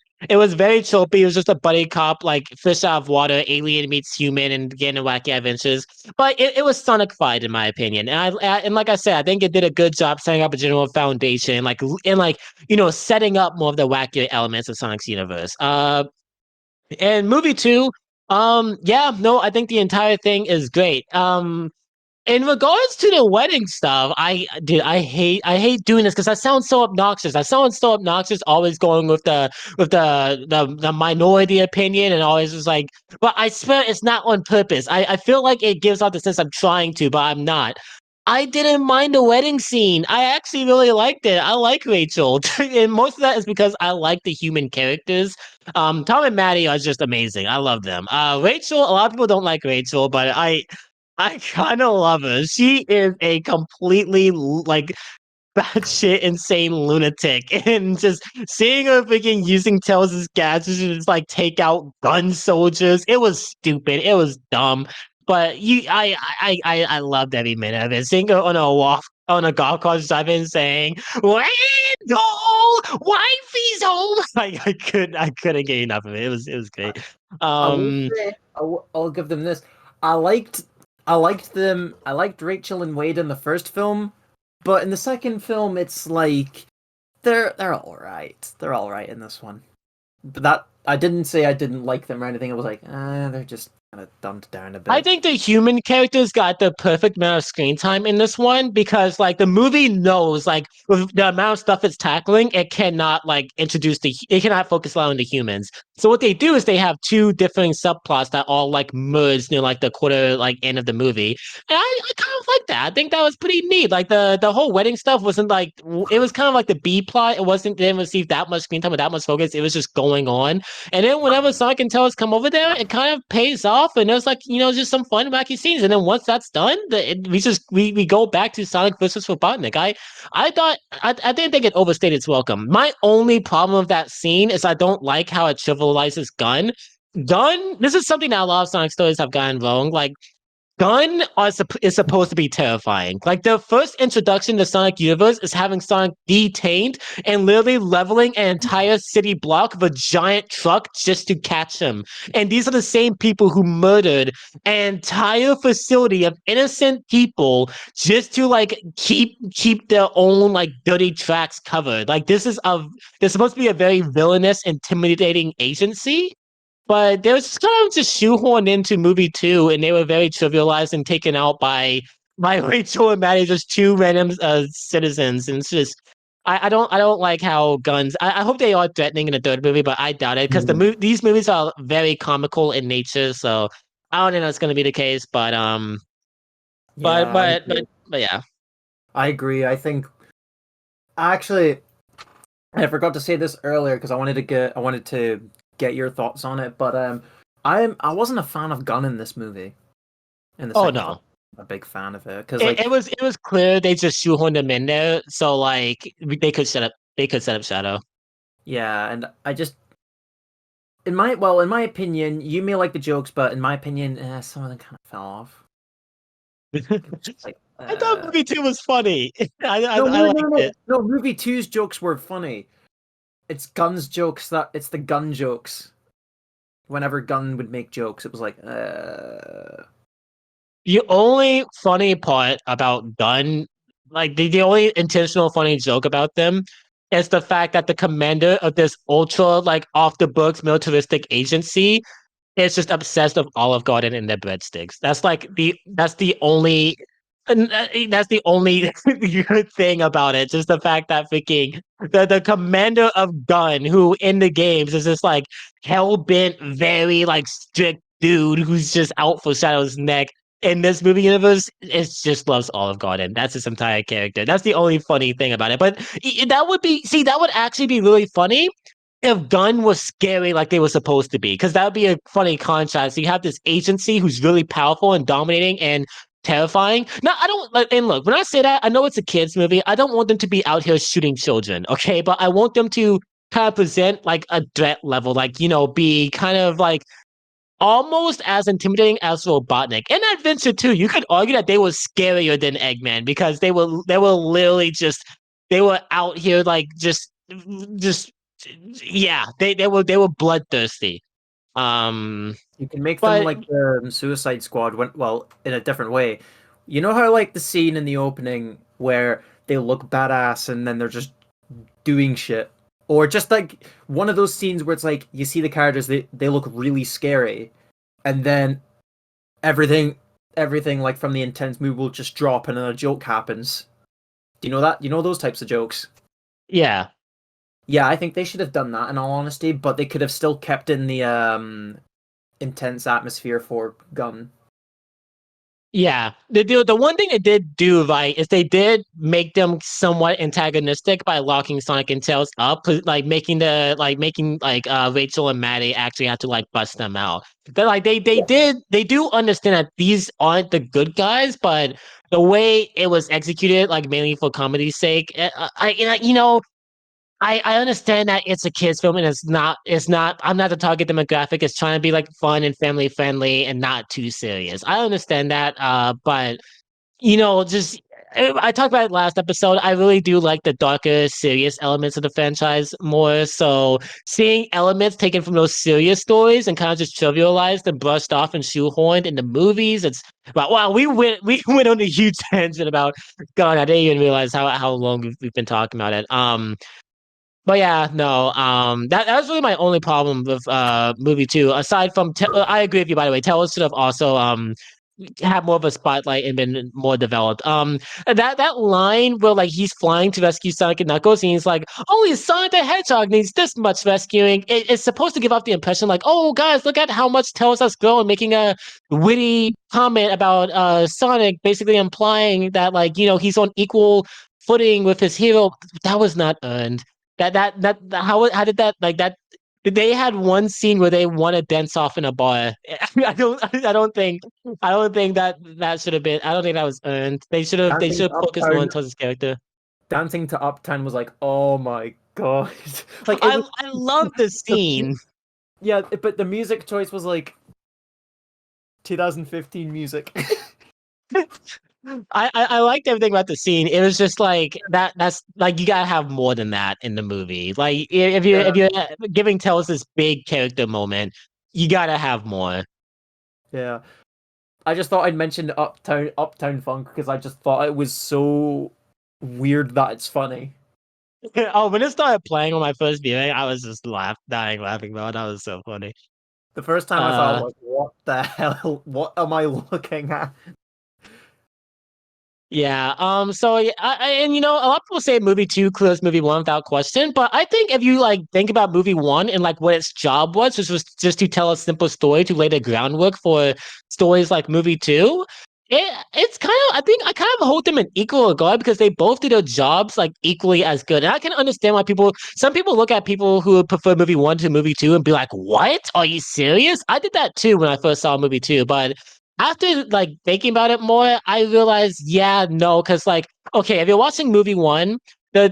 very tropey. It was just a buddy cop, like fish out of water, alien meets human, and getting wacky adventures. But it was Sonic-fied, in my opinion. And like I said, I think it did a good job setting up a general foundation, like you know, setting up more of the wacky elements of Sonic's universe. And movie two, yeah, no, I think the entire thing is great. In regards to the wedding stuff, I hate doing this because I sound so obnoxious. I sound so obnoxious, always going with the minority opinion and always just like, but I swear it's not on purpose. I feel like it gives off the sense I'm trying to, but I'm not. I didn't mind the wedding scene. I actually really liked it. I like Rachel, and most of that is because I like the human characters. Tom and Maddie are just amazing. I love them. Rachel, a lot of people don't like Rachel, but I kind of love her. She is a completely like batshit insane lunatic, and just seeing her freaking using Tails as gadgets to just like take out gun soldiers. It was stupid. It was dumb. But I loved every minute of it. Seeing her on a walk on a golf course driving saying, Randall, wifey's home. I couldn't get enough of it. It was great. I will Um say, I'll give them this. I liked, I liked them. I liked Rachel and Wade in the first film, but in the second film, it's like they're all right. They're all right in this one. But that I didn't say I didn't like them or anything. I was like, they're just kind of dumbed down a I bit. think the human characters got the perfect amount of screen time in this one because like the movie knows like with the amount of stuff it's tackling, it cannot like it cannot focus a lot on the humans. So what they do is they have two different subplots that all like merge near like the quarter like end of the movie. And I kind of like that. I think that was pretty neat. Like the whole wedding stuff wasn't like it was kind of like the B plot. Didn't receive that much screen time or that much focus. It was just going on. And then whenever Sonic and Tails come over there, it kind of pays off, and there's like just some fun wacky scenes. And then once that's done, we go back to Sonic versus Robotnik. I didn't think it overstayed its welcome. My only problem with that scene is I don't like how it trivializes Gun. Gun, this is something that a lot of Sonic stories have gotten wrong. Like is supposed to be terrifying. Like the first introduction to Sonic Universe is having Sonic detained and literally leveling an entire city block of a giant truck just to catch him. And these are the same people who murdered an entire facility of innocent people just to like keep their own like dirty tracks covered. Like there's supposed to be a very villainous, intimidating agency, but they was kind of just shoehorned into movie two, and they were very trivialized and taken out by Rachel and Maddie, just two random citizens. And it's just I don't like how guns. I hope they are threatening in the third movie, but I doubt it because these movies are very comical in nature. So I don't think that's going to be the case. But Yeah, I agree. but yeah. I agree. I think actually I forgot to say this earlier because I wanted to get your thoughts on it, but I wasn't a fan of Gun in this movie. In the Oh second film, no. I'm a big fan of it because like It was clear they just shoehorned them in there, so like they could set up Shadow. yeah, and I just in my opinion, you may like the jokes, but in my opinion, some of them kind of fell off. Like, I thought movie two was funny. no, I no, no, liked no, it. no. Movie two's jokes were funny. It's Gun's jokes that it's the Gun jokes. Whenever Gun would make jokes, it was like, The only funny part about Gun, like the only intentional funny joke about them, is the fact that the commander of this ultra like off the books militaristic agency is just obsessed with Olive Garden and their breadsticks. That's the only that's the only good thing about it. Just the fact that freaking the commander of Gun, who in the games is this like hell bent, very like strict dude who's just out for Shadow's neck. In this movie universe, it just loves Olive Garden. That's his entire character. That's the only funny thing about it. But that would actually be really funny if Gun was scary like they were supposed to be, because that would be a funny contrast. You have this agency who's really powerful and dominating and terrifying. Now, I don't like, and look, when I say that, I know it's a kids movie. I don't want them to be out here shooting children, okay? But I want them to kind of present like a threat level, like be kind of like almost as intimidating as Robotnik. In Adventure 2, you could argue that they were scarier than Eggman because they were literally just they were out here like just yeah, they were bloodthirsty. you can make them But like the Suicide Squad when, well, in a different way. You know how like the scene in the opening where they look badass and then they're just doing shit, or just like one of those scenes where it's like you see the characters, they look really scary, and then everything everything like from the intense mood will just drop and then a joke happens. Do you know that? You know those types of jokes? yeah, Yeah, I think they should have done that in all honesty, but they could have still kept in the intense atmosphere for Gun. Yeah, the one thing they did do right is they did make them somewhat antagonistic by locking Sonic and Tails up, like making Rachel and Maddie actually have to like bust them out. They're like they do understand that these aren't the good guys, but the way it was executed, like mainly for comedy's sake, I understand that it's a kids film and it's not I'm not the target demographic. It's trying to be like fun and family friendly and not too serious. I understand that, but just I talked about it last episode. I really do like the darker, serious elements of the franchise more. So seeing elements taken from those serious stories and kind of just trivialized and brushed off and shoehorned in the movies, it's wow. We went on a huge tangent about God. I didn't even realize how long we've been talking about it. But yeah, no, that was really my only problem with movie two. Aside from, I agree with you by the way. Talos should have also had more of a spotlight and been more developed. That line where like he's flying to rescue Sonic and Knuckles, and he's like, "Only Sonic the Hedgehog needs this much rescuing." It's supposed to give off the impression like, "Oh guys, look at how much Talos has grown," making a witty comment about Sonic, basically implying that like he's on equal footing with his hero. That was not earned. How did that like that they had one scene where they won a dance off in a bar. I don't think that should have been. I don't think that was earned. They Dancing should to have focused more on Uptown, Todd's character. Dancing to Uptown was like, oh my god, like it was I love the the mu- scene. yeah, but the music choice was like 2015 music. I liked everything about the scene. It was just like that's like you gotta have more than that in the movie. Like if Yeah, you're giving Tails this big character moment, you gotta have more. yeah. I just thought I'd mention Uptown Funk because I just thought it was so weird that it's funny. Oh, when it started playing on my first viewing, I was just dying laughing about it. That was so funny. The first time I saw it, Uh, like, what the hell? What am I looking at? yeah. So yeah, and a lot of people say movie two clears movie one without question, but I think if you like think about movie one and like what its job was, which was just to tell a simple story to lay the groundwork for stories like movie two. It's kind of I think I kind of hold them in equal regard because they both do their jobs like equally as good. And I can understand why some people look at people who prefer movie one to movie two and be like, "What? Are you serious?" I did that too when I first saw movie two, but after like thinking about it more, I realized, yeah, no, because like, okay, if you're watching movie one, the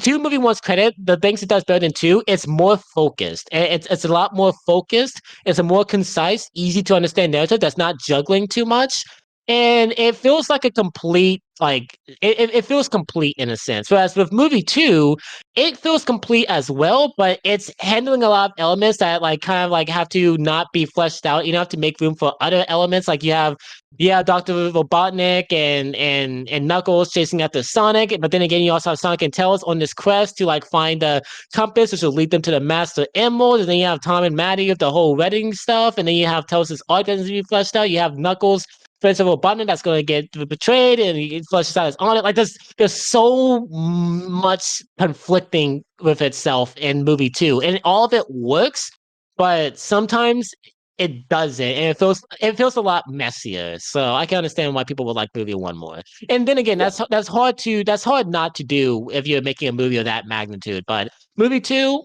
two movie one's credit, the things it does better than two, it's more focused. It's a lot more focused. It's a more concise, easy to understand narrative that's not juggling too much. And it feels like a complete, like it feels complete in a sense. Whereas with movie two, it feels complete as well, but it's handling a lot of elements that like kind of like have to not be fleshed out. You have to make room for other elements. Like you have Dr. Robotnik and Knuckles chasing after Sonic, but then again you also have Sonic and Tails on this quest to like find the compass, which will lead them to the Master Emerald. And then you have Tom and Maddie with the whole wedding stuff, and then you have Tails' arc that needs to be fleshed out. You have Knuckles Prince of Robotnik that's going to get betrayed and he flushes out his on it. Like there's so much conflicting with itself in movie two, and all of it works, but sometimes it doesn't, and it feels a lot messier. So I can understand why people would like movie one more. And then again, Yeah, that's hard not to do if you're making a movie of that magnitude. But movie two,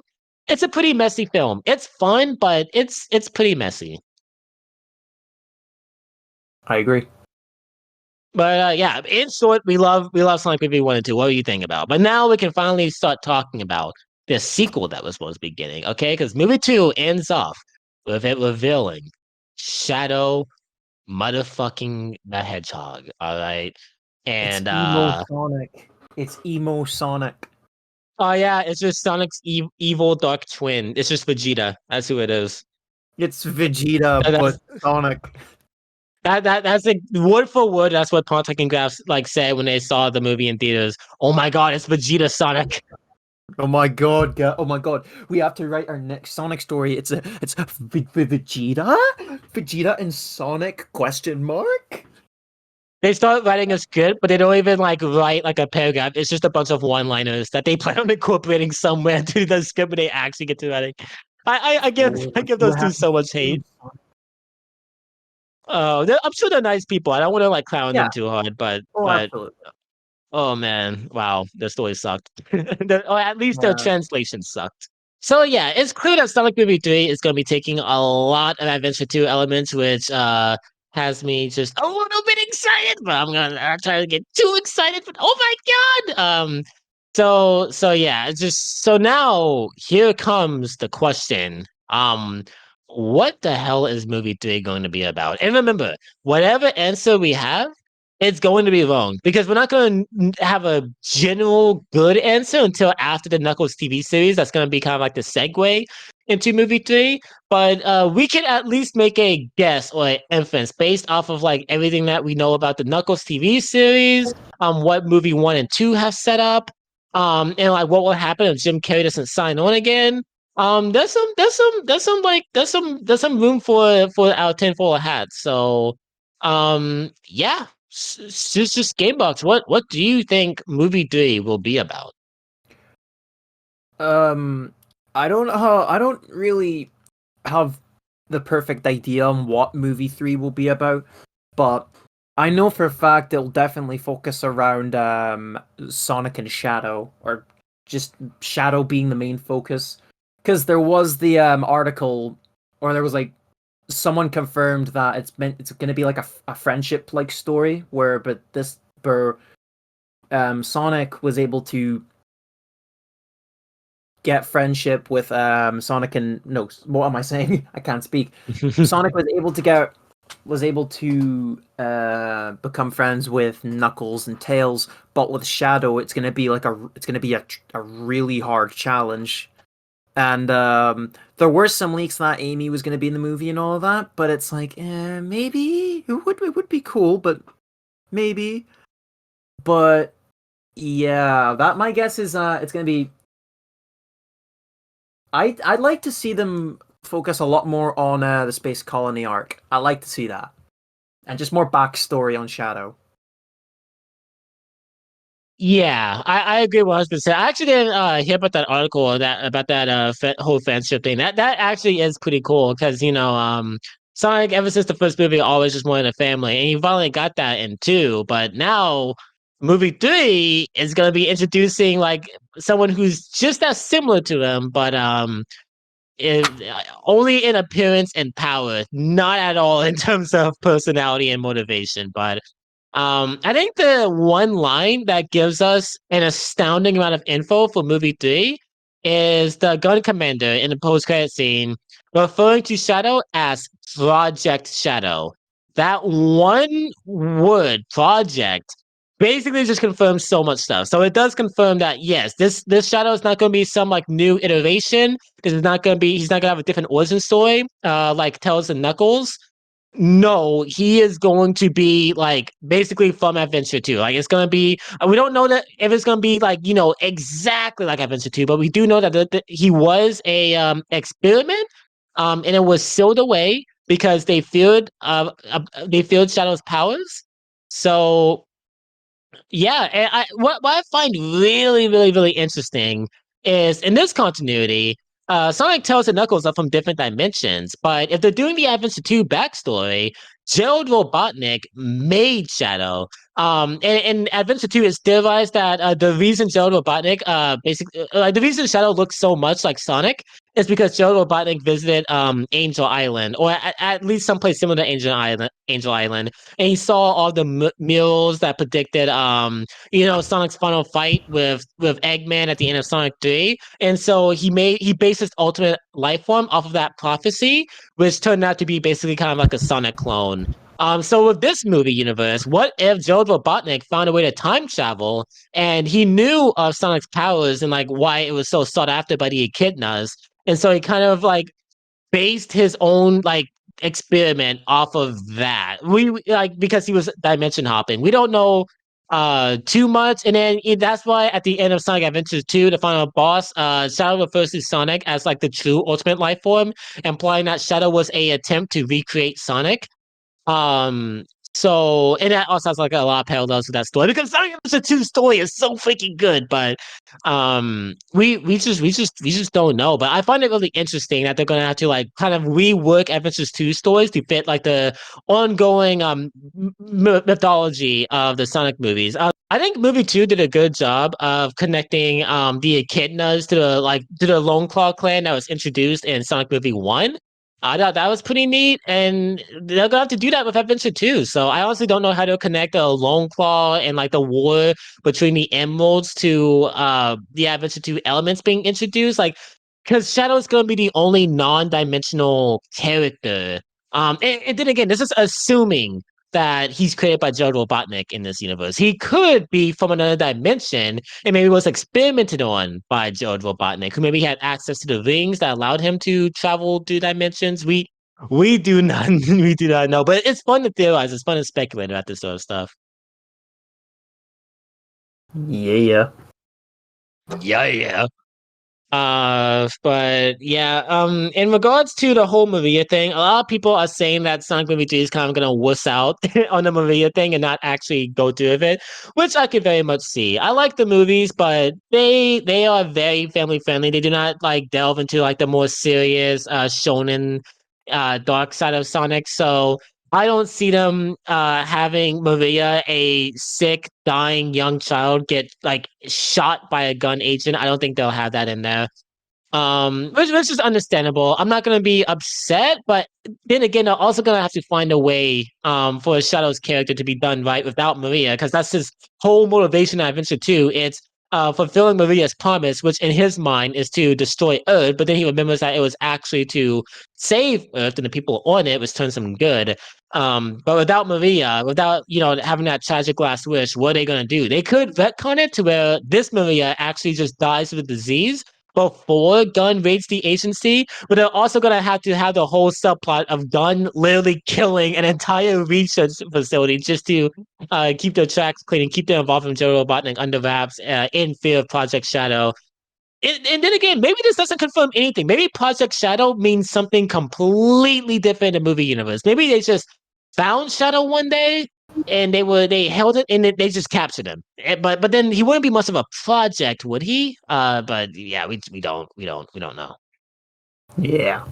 it's a pretty messy film. It's fun, but it's pretty messy. I agree. But yeah, in short, we love Sonic movie one and two. What do you think about? But now we can finally start talking about the sequel that was supposed to be getting, okay? Because movie two ends off with it revealing Shadow motherfucking the Hedgehog. All right. It's And emo Sonic. It's emo Sonic. oh yeah, it's just Sonic's evil dark twin. It's just Vegeta. That's who it is. It's Vegeta, That's but Sonic. that's like word for word. That's what Pontic and Graphs like said when they saw the movie in theaters. Oh my god, it's Vegeta Sonic. Oh my god, oh my god. We have to write our next Sonic story. It's Vegeta? Vegeta and Sonic question mark? They start writing a script, but they don't even like write like a paragraph. It's just a bunch of one-liners that they plan on incorporating somewhere to the script when they actually get to writing. I give Oh, I give what those two happened so much to hate. I'm sure they're nice people. I don't want to like clown them Yeah. too hard, Oh, but absolutely. oh man, wow, the story sucked. Or at least their Yeah. translation sucked. So yeah, it's clear that Sonic Movie 3 is going to be taking a lot of Adventure 2 elements, which has me just a little bit excited, but I'm gonna not try to get too excited. But oh my god! So yeah, it's just so now here comes the question. What the hell is movie 3 going to be about? And remember, whatever answer we have, it's going to be wrong because we're not going to have a general good answer until after the Knuckles TV series. That's going to be kind of like the segue into movie 3. But we can at least make a guess or an inference based off of like everything that we know about the Knuckles TV series, what movie 1 and 2 have set up, and like what will happen if Jim Carrey doesn't sign on again. There's some room for our tinfoil hats. So yeah, just Gamebox. What do you think movie 3 will be about? Um, I don't really have the perfect idea on what movie 3 will be about, but I know for a fact it'll definitely focus around Sonic and Shadow, or just Shadow being the main focus. Because there was the article, or there was like someone confirmed that it's going to be like a friendship like story where Sonic was able to get friendship with Sonic and no, what am I saying? I can't speak. Sonic was able to become friends with Knuckles and Tails, but with Shadow, it's gonna be a really hard challenge. And there were some leaks that Amy was gonna be in the movie and all of that, but it's like maybe it would be cool, but maybe. But yeah, that my guess is it's gonna be I'd like to see them focus a lot more on the space colony arc. I like to see that, and just more backstory on Shadow. Yeah, I agree 100%. I actually didn't hear about that article or that about that whole friendship thing. That actually is pretty cool because Sonic ever since the first movie always just wanted a family, and he finally got that in 2. But now movie 3 is gonna be introducing like someone who's just as similar to him, but only in appearance and power, not at all in terms of personality and motivation. But I think the one line that gives us an astounding amount of info for movie 3 is the gun commander in the post-credit scene referring to Shadow as Project Shadow. That one word, project, basically just confirms so much stuff. So it does confirm that yes, this Shadow is not going to be some like new iteration because he's not going to have a different origin story like Tails and Knuckles. No, he is going to be like basically from Adventure 2. Like it's gonna be we don't know that if it's gonna be like, exactly like Adventure 2, but we do know that he was a experiment and it was sealed away because they feared Shadow's powers. So yeah, and what I find really, really, really interesting is in this continuity, Sonic, Tails, and Knuckles are from different dimensions, but if they're doing the Adventure 2 backstory, Gerald Robotnik made Shadow. And Adventure 2 is theorized that the reason Gerald Robotnik, basically, like the reason Shadow looks so much like Sonic is because Gerald Robotnik visited Angel Island, or at least someplace similar to Angel Island, and he saw all the murals that predicted Sonic's final fight with Eggman at the end of Sonic 3. And so he based his ultimate life form off of that prophecy, which turned out to be basically kind of like a Sonic clone. So with this movie universe, what if Joe Robotnik found a way to time travel and he knew of Sonic's powers and like why it was so sought after by the echidnas, and so he kind of like based his own like experiment off of that. Like because he was dimension hopping. We don't know too much, and then that's why at the end of Sonic Adventures 2, the final boss, Shadow refers to Sonic as like the true ultimate life form, implying that Shadow was a attempt to recreate Sonic. Um So, and that also has like a lot of parallels with that story because Sonic Adventure 2 story is so freaking good, but we just don't know. But I find it really interesting that they're gonna have to like kind of rework Adventures 2 stories to fit like the ongoing mythology of the Sonic movies. I think movie 2 did a good job of connecting the echidnas to the Lone Claw clan that was introduced in Sonic movie 1. I thought that was pretty neat, and they're gonna have to do that with Adventure 2. So I honestly don't know how to connect the Lone Claw and like the war between the Emeralds to the Adventure 2 elements being introduced. Like, because Shadow's gonna be the only non-dimensional character. And then again, this is assuming that he's created by Joe Robotnik in this universe. He could be from another dimension and maybe was experimented on by George Robotnik, who maybe had access to the rings that allowed him to travel through dimensions. We do not we do not know, but it's fun to theorize. It's fun to speculate about this sort of stuff. Yeah. Yeah, yeah. But yeah, in regards to the whole Maria thing, a lot of people are saying that Sonic Movie 3 is kind of gonna wuss out on the Maria thing and not actually go through with it, which I could very much see. I like the movies, but they are very family friendly. They do not like delve into like the more serious shonen dark side of Sonic. So I don't see them having Maria, a sick, dying young child, get like shot by a gun agent. I don't think they'll have that in there. Which is understandable. I'm not gonna be upset, but then again, they're also gonna have to find a way for Shadow's character to be done right without Maria, because that's his whole motivation in Adventure 2. It's fulfilling Maria's promise, which in his mind is to destroy Earth, but then he remembers that it was actually to save Earth and the people on it, which turns some good. But without Maria, without having that tragic last wish, what are they gonna do? They could retcon it to where this Maria actually just dies of a disease before Gunn raids the agency, but they're also gonna have to have the whole subplot of Gunn literally killing an entire research facility just to keep their tracks clean and keep their involvement with Joe Robotnik under wraps in fear of Project Shadow. And then again, maybe this doesn't confirm anything. Maybe Project Shadow means something completely different in the movie universe. Maybe they just found Shadow one day and they held it and they just captured him. But then he wouldn't be much of a project, would he? But yeah, we don't know. Yeah.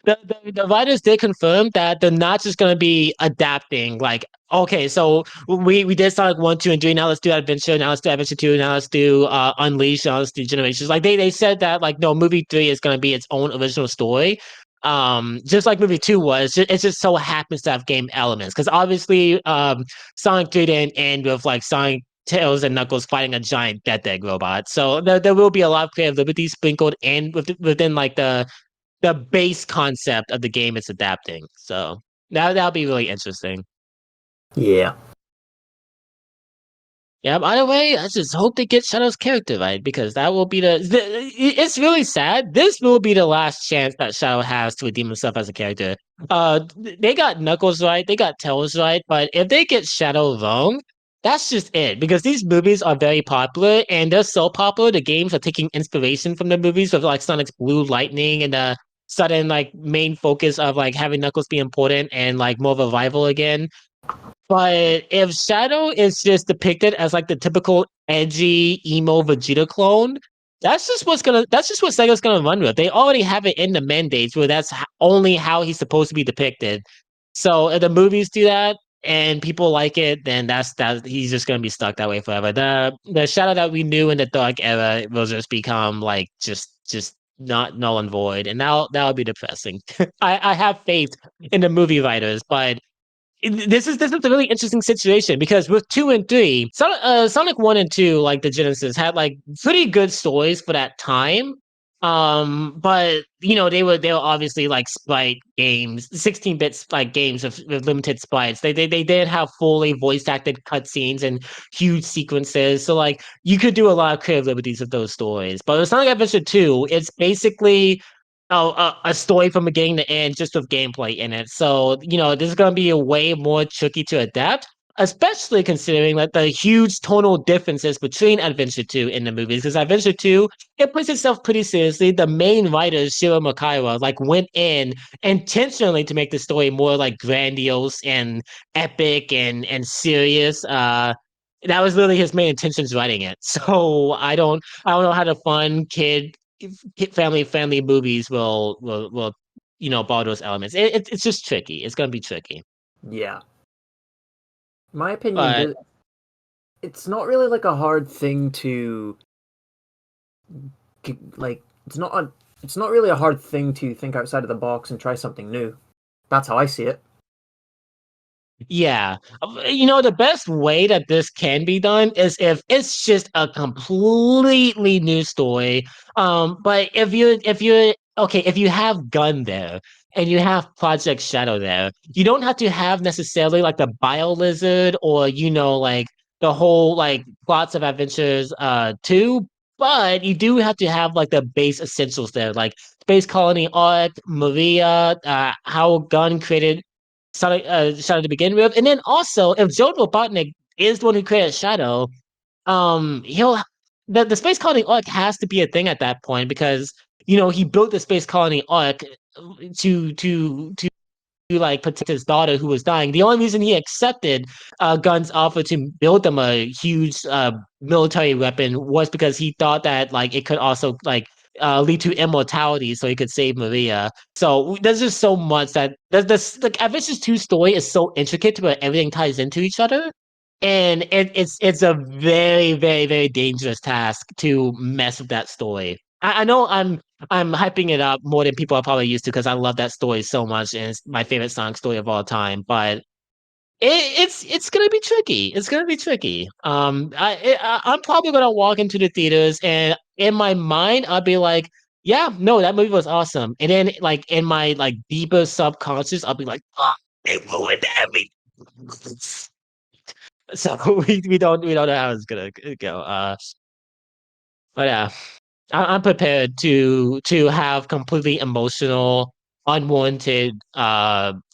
The writers did confirm that they're not just going to be adapting. Like, okay, so we did Sonic 1, 2, and 3. Now let's do Adventure. Now let's do Adventure 2. Now let's do Unleash. Now let's do Generations. Like they said that like no, movie 3 is going to be its own original story. Just like movie 2 was. It just so happens to have game elements because obviously Sonic 3 didn't end with like Sonic. Tails and Knuckles fighting a giant death egg robot. So there will be a lot of creative liberty sprinkled in within like the base concept of the game it's adapting. So that'll be really interesting. Yeah. Yeah. By the way, I just hope they get Shadow's character right because that will be it's really sad. This will be the last chance that Shadow has to redeem himself as a character. They got Knuckles right, they got Tails right, but if they get Shadow wrong, that's just it. Because these movies are very popular, and they're so popular. The games are taking inspiration from the movies with like Sonic's Blue Lightning and the sudden like main focus of like having Knuckles be important and like more of a rival again. But if Shadow is just depicted as like the typical edgy emo Vegeta clone, that's just what Sega's gonna run with. They already have it in the mandates where that's only how he's supposed to be depicted. So if the movies do that and people like it, then that he's just gonna be stuck that way forever. The Shadow that we knew in the Dark Era will just become like just not null and void, and that'll be depressing. I have faith in the movie writers, but this is a really interesting situation because with 2 and 3, Sonic 1 and 2, like the Genesis, had like pretty good stories for that time. But they were obviously like sprite games, 16-bit like games with limited sprites. They didn't have fully voice acted cutscenes and huge sequences, so like you could do a lot of creative liberties with those stories. But with Sonic Adventure 2, it's basically a story from beginning to end just with gameplay in it. So, this is going to be a way more tricky to adapt. especially considering like the huge tonal differences between Adventure 2 and the movies. Because Adventure 2, it puts itself pretty seriously. The main writer, Shiro Makawa, like went in intentionally to make the story more like grandiose and epic and serious. That was literally his main intentions writing it. So I don't know how the fun family movies will borrow those elements. It's just tricky. It's gonna be tricky. Yeah. My opinion, But it's not really like a hard thing to like. It's not really a hard thing to think outside of the box and try something new. That's how I see it. yeah, the best way that this can be done is if it's just a completely new story. But if you're okay, if you have Gun there and you have Project Shadow there, you don't have to have necessarily like the Bio Lizard or like the whole like plots of Adventures 2, but you do have to have like the base essentials there, like Space Colony Arc, Maria, how Gun created Shadow to begin with, and then also if Joe Robotnik is the one who created Shadow, he'll the space colony arc has to be a thing at that point because he built the space colony arc to like protect his daughter who was dying. The only reason he accepted Gunn's offer to build them a huge military weapon was because he thought that like it could also like lead to immortality, so he could save Maria. So there's just so much that this like Avengers 2 story is so intricate to where everything ties into each other. And it's a very, very, very dangerous task to mess with that story. I know I'm hyping it up more than people are probably used to because I love that story so much and it's my favorite Sonic story of all time. But it's gonna be tricky. It's gonna be tricky. I'm probably gonna walk into the theaters and in my mind I'll be like, yeah, no, that movie was awesome. And then like in my like deeper subconscious, I'll be like, oh, they ruined everything. So we don't know how it's gonna go. But yeah. I'm prepared to have completely emotional, unwarranted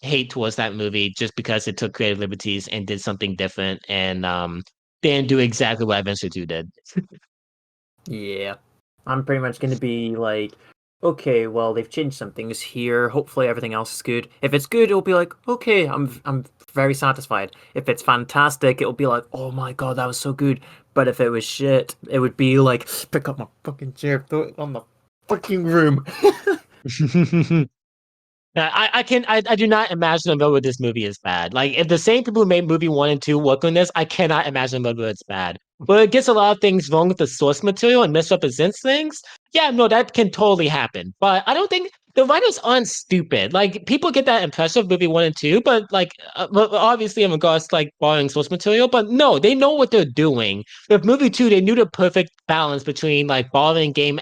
hate towards that movie just because it took creative liberties and did something different and didn't do exactly what Adventure 2 did. Yeah. I'm pretty much going to be like, okay, well, they've changed some things here. Hopefully everything else is good. If it's good, it'll be like, okay, I'm very satisfied. If it's fantastic, it'll be like, oh my god, that was so good. But if it was shit, it would be like, pick up my fucking chair, throw it on the fucking room. I do not imagine a world where this movie is bad. Like if the same people who made movie 1 and 2 work on this, I cannot imagine a world where it's bad. But it gets a lot of things wrong with the source material and misrepresents things. Yeah, no, that can totally happen. But I don't think the writers aren't stupid. Like people get that impression of movie 1 and 2, but like but obviously in regards to like borrowing source material, but no, they know what they're doing. With movie 2, they knew the perfect balance between like borrowing game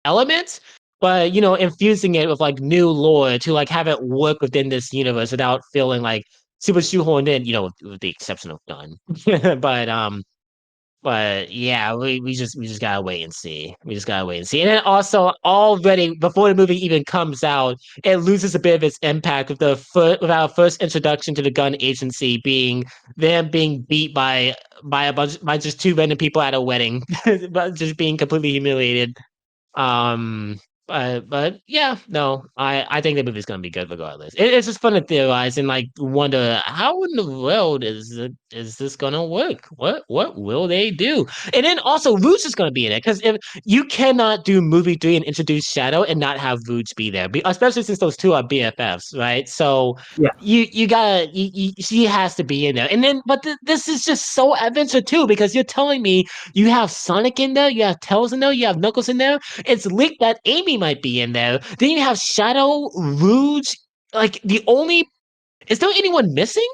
elements but infusing it with like new lore to like have it work within this universe without feeling like super shoehorned in, with the exception of Gun. but but yeah, we just gotta wait and see. We just gotta wait and see. And then also already before the movie even comes out, it loses a bit of its impact with our first introduction to the Gun Agency being them being beat by a bunch by just two random people at a wedding, but just being completely humiliated but yeah, no, I think the movie's gonna be good regardless. It's just fun to theorize and like wonder how in the world is this gonna work? What will they do? And then also Rouge is gonna be in it because if you cannot do movie 3 and introduce Shadow and not have Rouge be there, especially since those two are BFFs, right? So Yeah. you gotta she has to be in there. And then but this is just so Adventure 2 because you're telling me you have Sonic in there, you have Tails in there, you have Knuckles in there. It's leaked that Amy might be in there. Then you have Shadow, Rouge. Like the only is there anyone missing?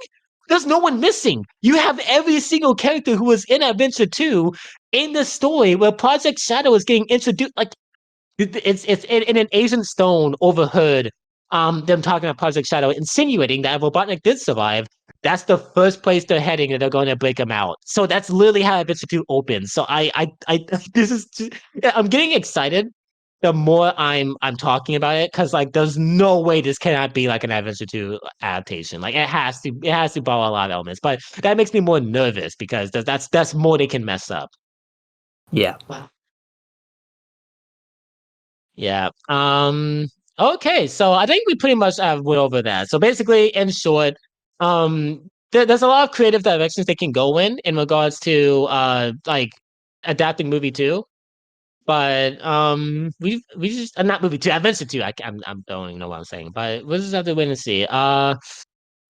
There's no one missing. You have every single character who was in Adventure 2 in the story where Project Shadow is getting introduced. Like it's in an Asian Stone overheard them talking about Project Shadow, insinuating that if Robotnik did survive, that's the first place they're heading and they're going to break him out. So that's literally how Adventure 2 opens. So I this is just, I'm getting excited the more I'm talking about it, because like there's no way this cannot be like an Adventure 2 adaptation. Like it has to borrow a lot of elements. But that makes me more nervous because that's more they can mess up. Yeah. Yeah. Okay, so I think we pretty much have went over that. So basically, in short, there's a lot of creative directions they can go in regards to like adapting movie two. But we just not movie two, Adventure two. I don't even know what I'm saying, but we'll just have to wait and see.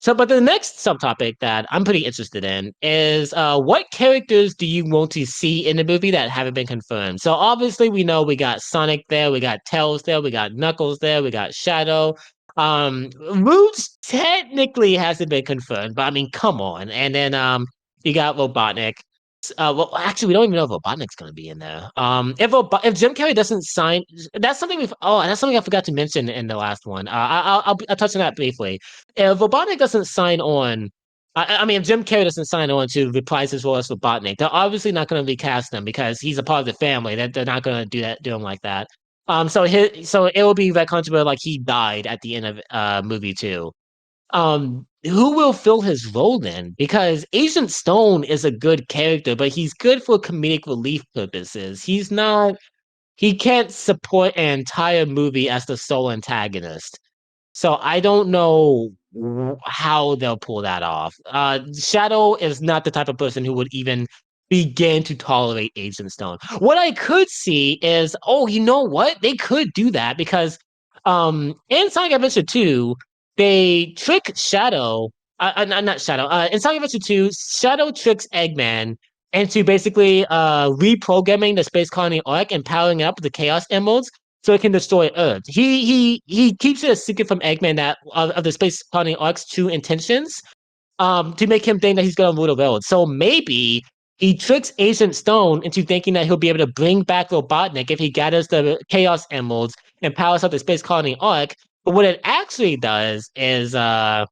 So, but the next subtopic that I'm pretty interested in is what characters do you want to see in the movie that haven't been confirmed? So obviously we know we got Sonic there, we got Tails there, we got Knuckles there, we got Shadow. Roots technically hasn't been confirmed, but I mean, come on. And then you got Robotnik. Well, actually, we don't even know if Robotnik's going to be in there. If Jim Carrey doesn't sign, that's something I forgot to mention in the last one. I'll touch on that briefly. If Robotnik doesn't sign on, I mean, if Jim Carrey doesn't sign on to reprise his role as Robotnik, they're obviously not going to recast him because he's a part of the family. That they're not going to do him like that. So it will be that controversial, like he died at the end of movie two. Who will fill his role then? Because Agent Stone is a good character, but he's good for comedic relief purposes. He can't support an entire movie as the sole antagonist. So I don't know how they'll pull that off. Shadow is not the type of person who would even begin to tolerate Agent Stone. What I could see is, oh, you know what? They could do that because in Sonic Adventure 2, they trick Shadow, not Shadow, in Sonic Adventure 2, Shadow tricks Eggman into basically reprogramming the Space Colony Arc and powering it up with the Chaos Emeralds so it can destroy Earth. He keeps it a secret from Eggman that of the Space Colony Arc's true intentions, to make him think that he's gonna rule the world. So maybe he tricks Agent Stone into thinking that he'll be able to bring back Robotnik if he gathers the Chaos Emeralds and powers up the Space Colony Arc. But what it actually does is about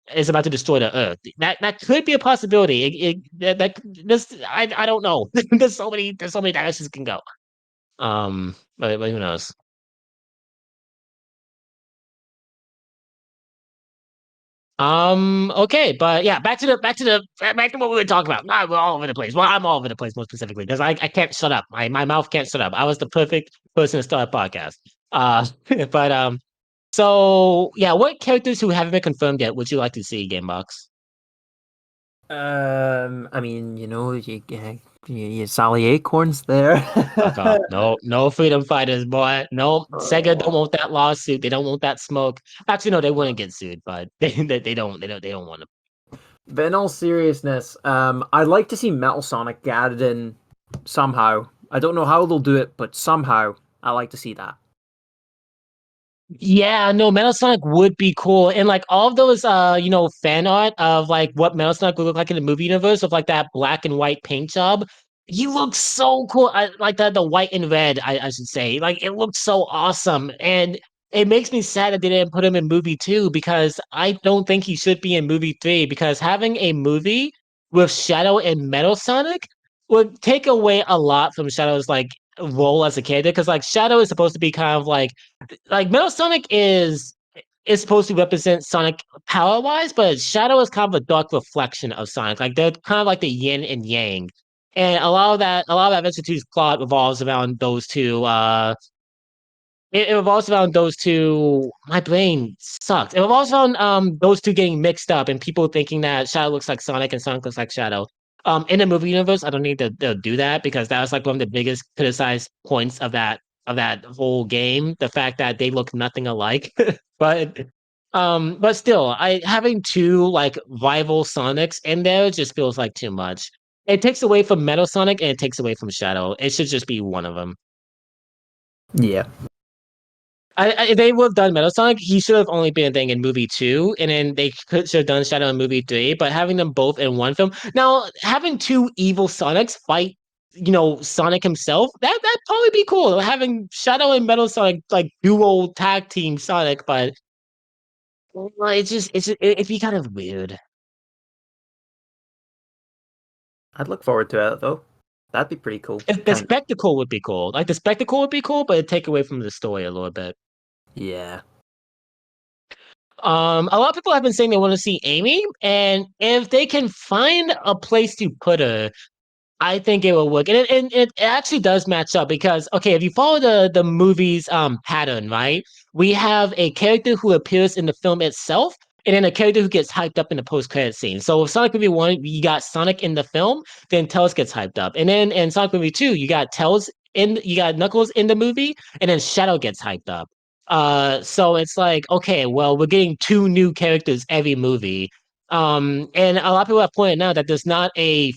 to destroy the Earth. That could be a possibility. I don't know. There's so many directions can go. But who knows? Okay, but yeah, back to what we were talking about. Nah, we're all over the place. Well, I'm all over the place more specifically because I can't shut up. My mouth can't shut up. I was the perfect person to start a podcast. But so yeah, what characters who haven't been confirmed yet would you like to see, Gamebox? I mean, you Sally Acorn's there. Fuck off. No, no freedom fighters, boy. No, Sega don't want that lawsuit. They don't want that smoke. Actually, no, they wouldn't get sued, but they don't want to. But in all seriousness, I'd like to see Metal Sonic added in somehow. I don't know how they'll do it, but somehow I like to see that. Yeah, no, Metal Sonic would be cool. And like all of those fan art of like what Metal Sonic would look like in the movie universe of like that black and white paint job. He looks so cool. Like the white and red, I should say. Like it looks so awesome. And it makes me sad that they didn't put him in movie two because I don't think he should be in movie three because having a movie with Shadow and Metal Sonic would take away a lot from Shadow's like role as a character because like Shadow is supposed to be kind of like Metal Sonic is supposed to represent Sonic power wise, but Shadow is kind of a dark reflection of Sonic. Like they're kind of like the yin and yang. And a lot of Adventure 2's plot revolves around those two. It revolves around those two. My brain sucks. It revolves around those two getting mixed up and people thinking that Shadow looks like Sonic and Sonic looks like Shadow. In the movie universe, I don't think that they'll do that because that was like one of the biggest criticized points of that whole game. The fact that they look nothing alike. But still, I having two like rival Sonics in there just feels like too much. It takes away from Metal Sonic and it takes away from Shadow. It should just be one of them. Yeah. If they would have done Metal Sonic, he should have only been a thing in movie two, and then they should have done Shadow in movie three. But having them both in one film, now having two evil Sonics fight, Sonic himself, that'd probably be cool. Having Shadow and Metal Sonic like duo tag team Sonic, but it'd be kind of weird. I'd look forward to it though. That'd be pretty cool. The Kind of. spectacle would be cool. Like the spectacle would be cool, but it'd take away from the story a little bit. Yeah. A lot of people have been saying they want to see Amy, and if they can find a place to put her, I think it will work, and it actually does match up because okay, if you follow the movie's pattern, right? We have a character who appears in the film itself, and then a character who gets hyped up in the post credit scene. So if Sonic Movie One, you got Sonic in the film, then Tails gets hyped up, and then in Sonic Movie Two, you got Knuckles in the movie, and then Shadow gets hyped up. So it's like okay, well, we're getting two new characters every movie. And a lot of people have pointed out that there's not really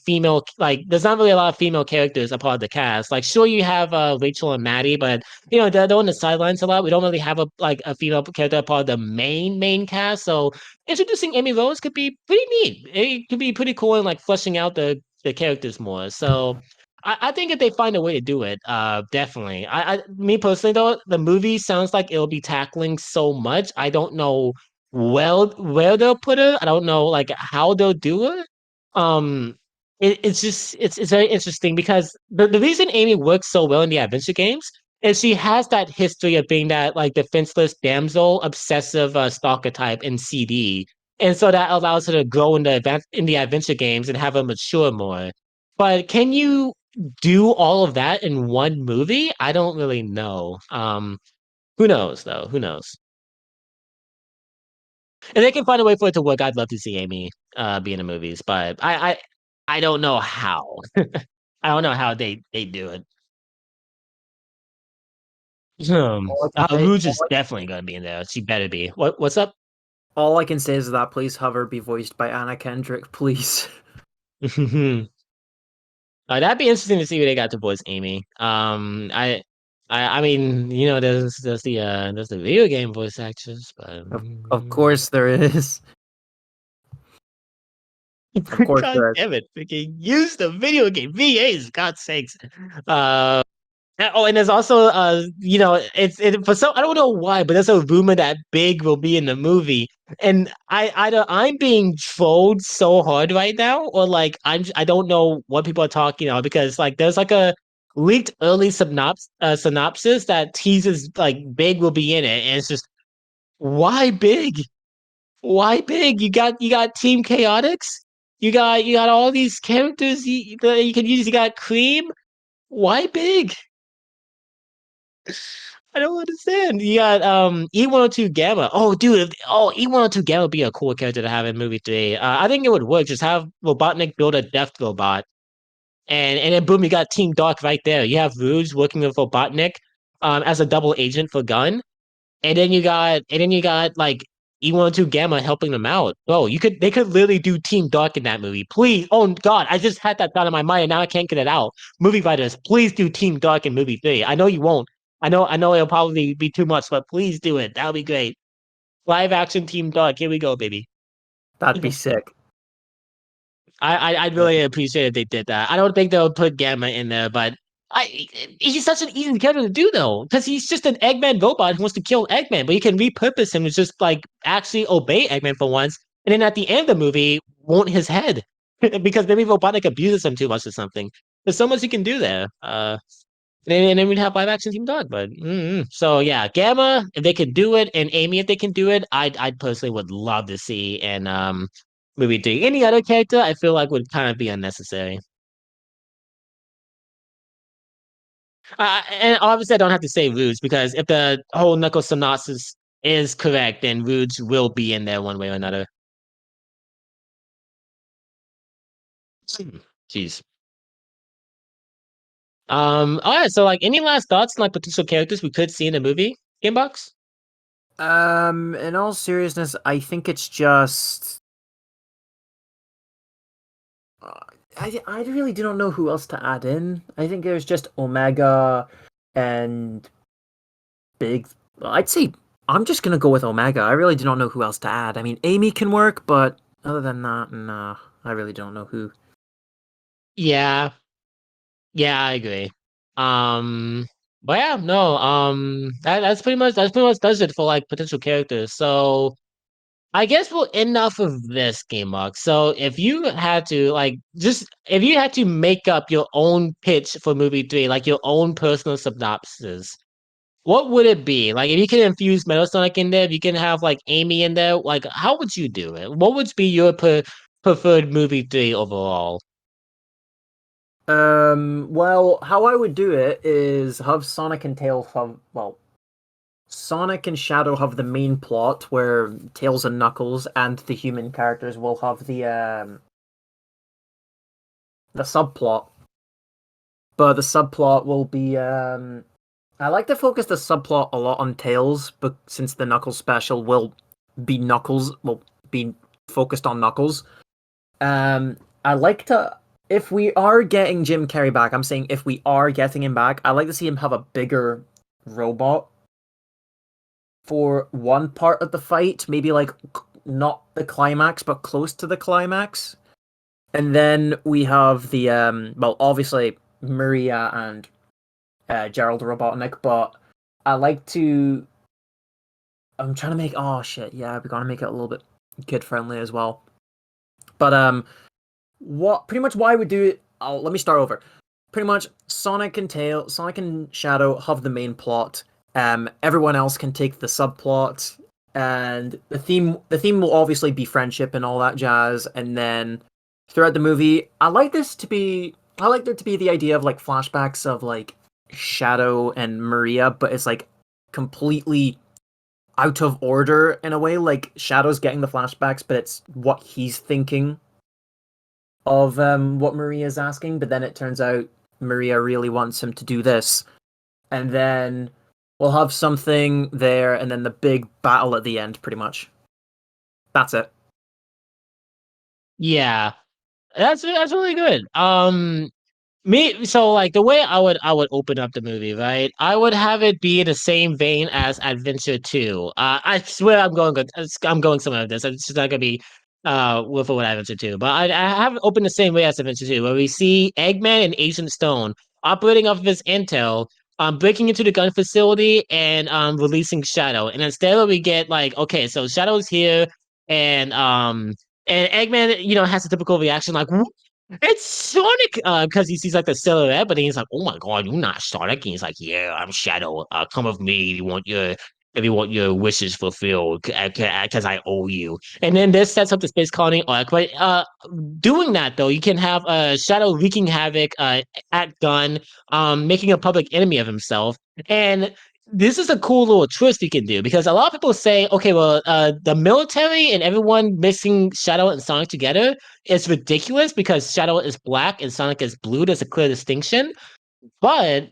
a lot of female characters a part of the cast. Like, sure, you have Rachel and Maddie, but they're on the sidelines a lot. We don't really have a female character a part of the main cast. So introducing Amy Rose could be pretty neat. It could be pretty cool and like fleshing out the characters more. So I think if they find a way to do it, definitely. Me personally though, the movie sounds like it'll be tackling so much. I don't know where they'll put her. I don't know like how they'll do it. Um, it's just it's very interesting because the reason Amy works so well in the adventure games is she has that history of being that like defenseless damsel, obsessive stalker type in CD, and so that allows her to grow in the adventure games and have her mature more. But can you do all of that in one movie? I don't really know. Who knows though? Who knows? If they can find a way for it to work, I'd love to see Amy be in the movies, but I don't know how. I don't know how they do it. All I can say, Rouge is definitely gonna be in there. She better be. What's up? all I can say is that please have her be voiced by Anna Kendrick, please. That'd be interesting to see what they got to voice Amy. I mean, there's the video game voice actress, but Of course there is. Of course God there is. damn it, freaking use the video game VAs, God's sakes. Uh, Oh, and there's also for some I don't know why, but there's a rumor that Big will be in the movie, and I'm being trolled so hard right now, or like I don't know what people are talking about because like there's like a leaked early synopsis that teases like Big will be in it, and it's just why Big? Why Big? You got Team Chaotix, you got all these characters that you can use. You got Cream. Why Big? I don't understand. You got E102 Gamma. Oh, dude. E102 Gamma would be a cool character to have in movie three. I think it would work. Just have Robotnik build a Death Robot, and then boom, you got Team Dark right there. You have Rouge working with Robotnik, as a double agent for Gun, and then you got like E102 Gamma helping them out. Bro, they could literally do Team Dark in that movie. Please. Oh God, I just had that thought in my mind and now I can't get it out. Movie writers, please do Team Dark in movie three. I know you won't. I know it'll probably be too much, but please do it. That would be great. Live action Team Dark. Here we go, baby. That'd be sick. I'd really appreciate if they did that. I don't think they'll put Gamma in there, but he's such an easy character to do though, because he's just an Eggman robot who wants to kill Eggman, but you can repurpose him to just like actually obey Eggman for once, and then at the end of the movie, want his head because maybe Robotnik abuses him too much or something. There's so much you can do there. And then we'd have live action Team Dog, but so yeah, Gamma if they could do it, and Amy if they can do it, I'd personally would love to see and movie three. Any other character I feel like would kind of be unnecessary. And obviously I don't have to say Rouge because if the whole Knuckles synopsis is correct, then Rouge will be in there one way or another. Jeez. All right. So, like, any last thoughts on like potential characters we could see in the movie Gamebox? In all seriousness, I think it's just. uh, I really do not know who else to add in. I think there's just Omega and Big. Well, I'd say I'm just gonna go with Omega. I really do not know who else to add. I mean, Amy can work, but other than that, nah, I really don't know who. Yeah, yeah, I agree. But yeah, no, that's pretty much does it for like potential characters. So I guess we'll end off of this game box. So if you had to just if you had to make up your own pitch for movie three, like your own personal synopsis, what would it be? Like if you can infuse Metal Sonic in there, if you can have like Amy in there, like how would you do it? What would be your preferred movie three overall? Well, how I would do it is have Sonic and Tails have, well, Sonic and Shadow have the main plot where Tails and Knuckles and the human characters will have the subplot. But the subplot will be I like to focus the subplot a lot on Tails, but since the Knuckles special will be focused on Knuckles. I like to, if we are getting Jim Carrey back, I'm saying if we are getting him back, I like to see him have a bigger robot for one part of the fight, maybe like not the climax, but close to the climax. And then we have the well, obviously Maria and Gerald Robotnik, but I like to. I'm trying to make. Oh shit! Yeah, we gotta make it a little bit kid friendly as well. But what pretty much why we do it? Let me start over. Pretty much Sonic and Shadow have the main plot. Everyone else can take the subplot, and the theme will obviously be friendship and all that jazz. And then throughout the movie, I like there to be the idea of like flashbacks of like Shadow and Maria, but it's like completely out of order in a way. Like Shadow's getting the flashbacks, but it's what he's thinking of what Maria's asking, but then it turns out Maria really wants him to do this. And then we'll have something there, and then the big battle at the end, pretty much. That's it. Yeah, that's really good. Me, so like the way I would open up the movie, right? I would have it be in the same vein as Adventure Two. I swear I'm going somewhere with this. It's just not gonna be with what Adventure Two, but I have it open the same way as Adventure Two, where we see Eggman and Agent Stone operating off of his intel, breaking into the gun facility and releasing Shadow, and instead we get like, okay, so Shadow's here, and um and Eggman, has a typical reaction like, it's Sonic, because he sees like the silhouette, but then he's like, "Oh my God, you're not Sonic." And he's like, "Yeah, I'm Shadow. Come with me if you want your wishes fulfilled, because I owe you." And then this sets up the space colony arc. But doing that though, you can have Shadow wreaking havoc at gun, making a public enemy of himself, and this is a cool little twist you can do because a lot of people say, okay, well, the military and everyone mixing Shadow and Sonic together is ridiculous because Shadow is black and Sonic is blue. There's a clear distinction. But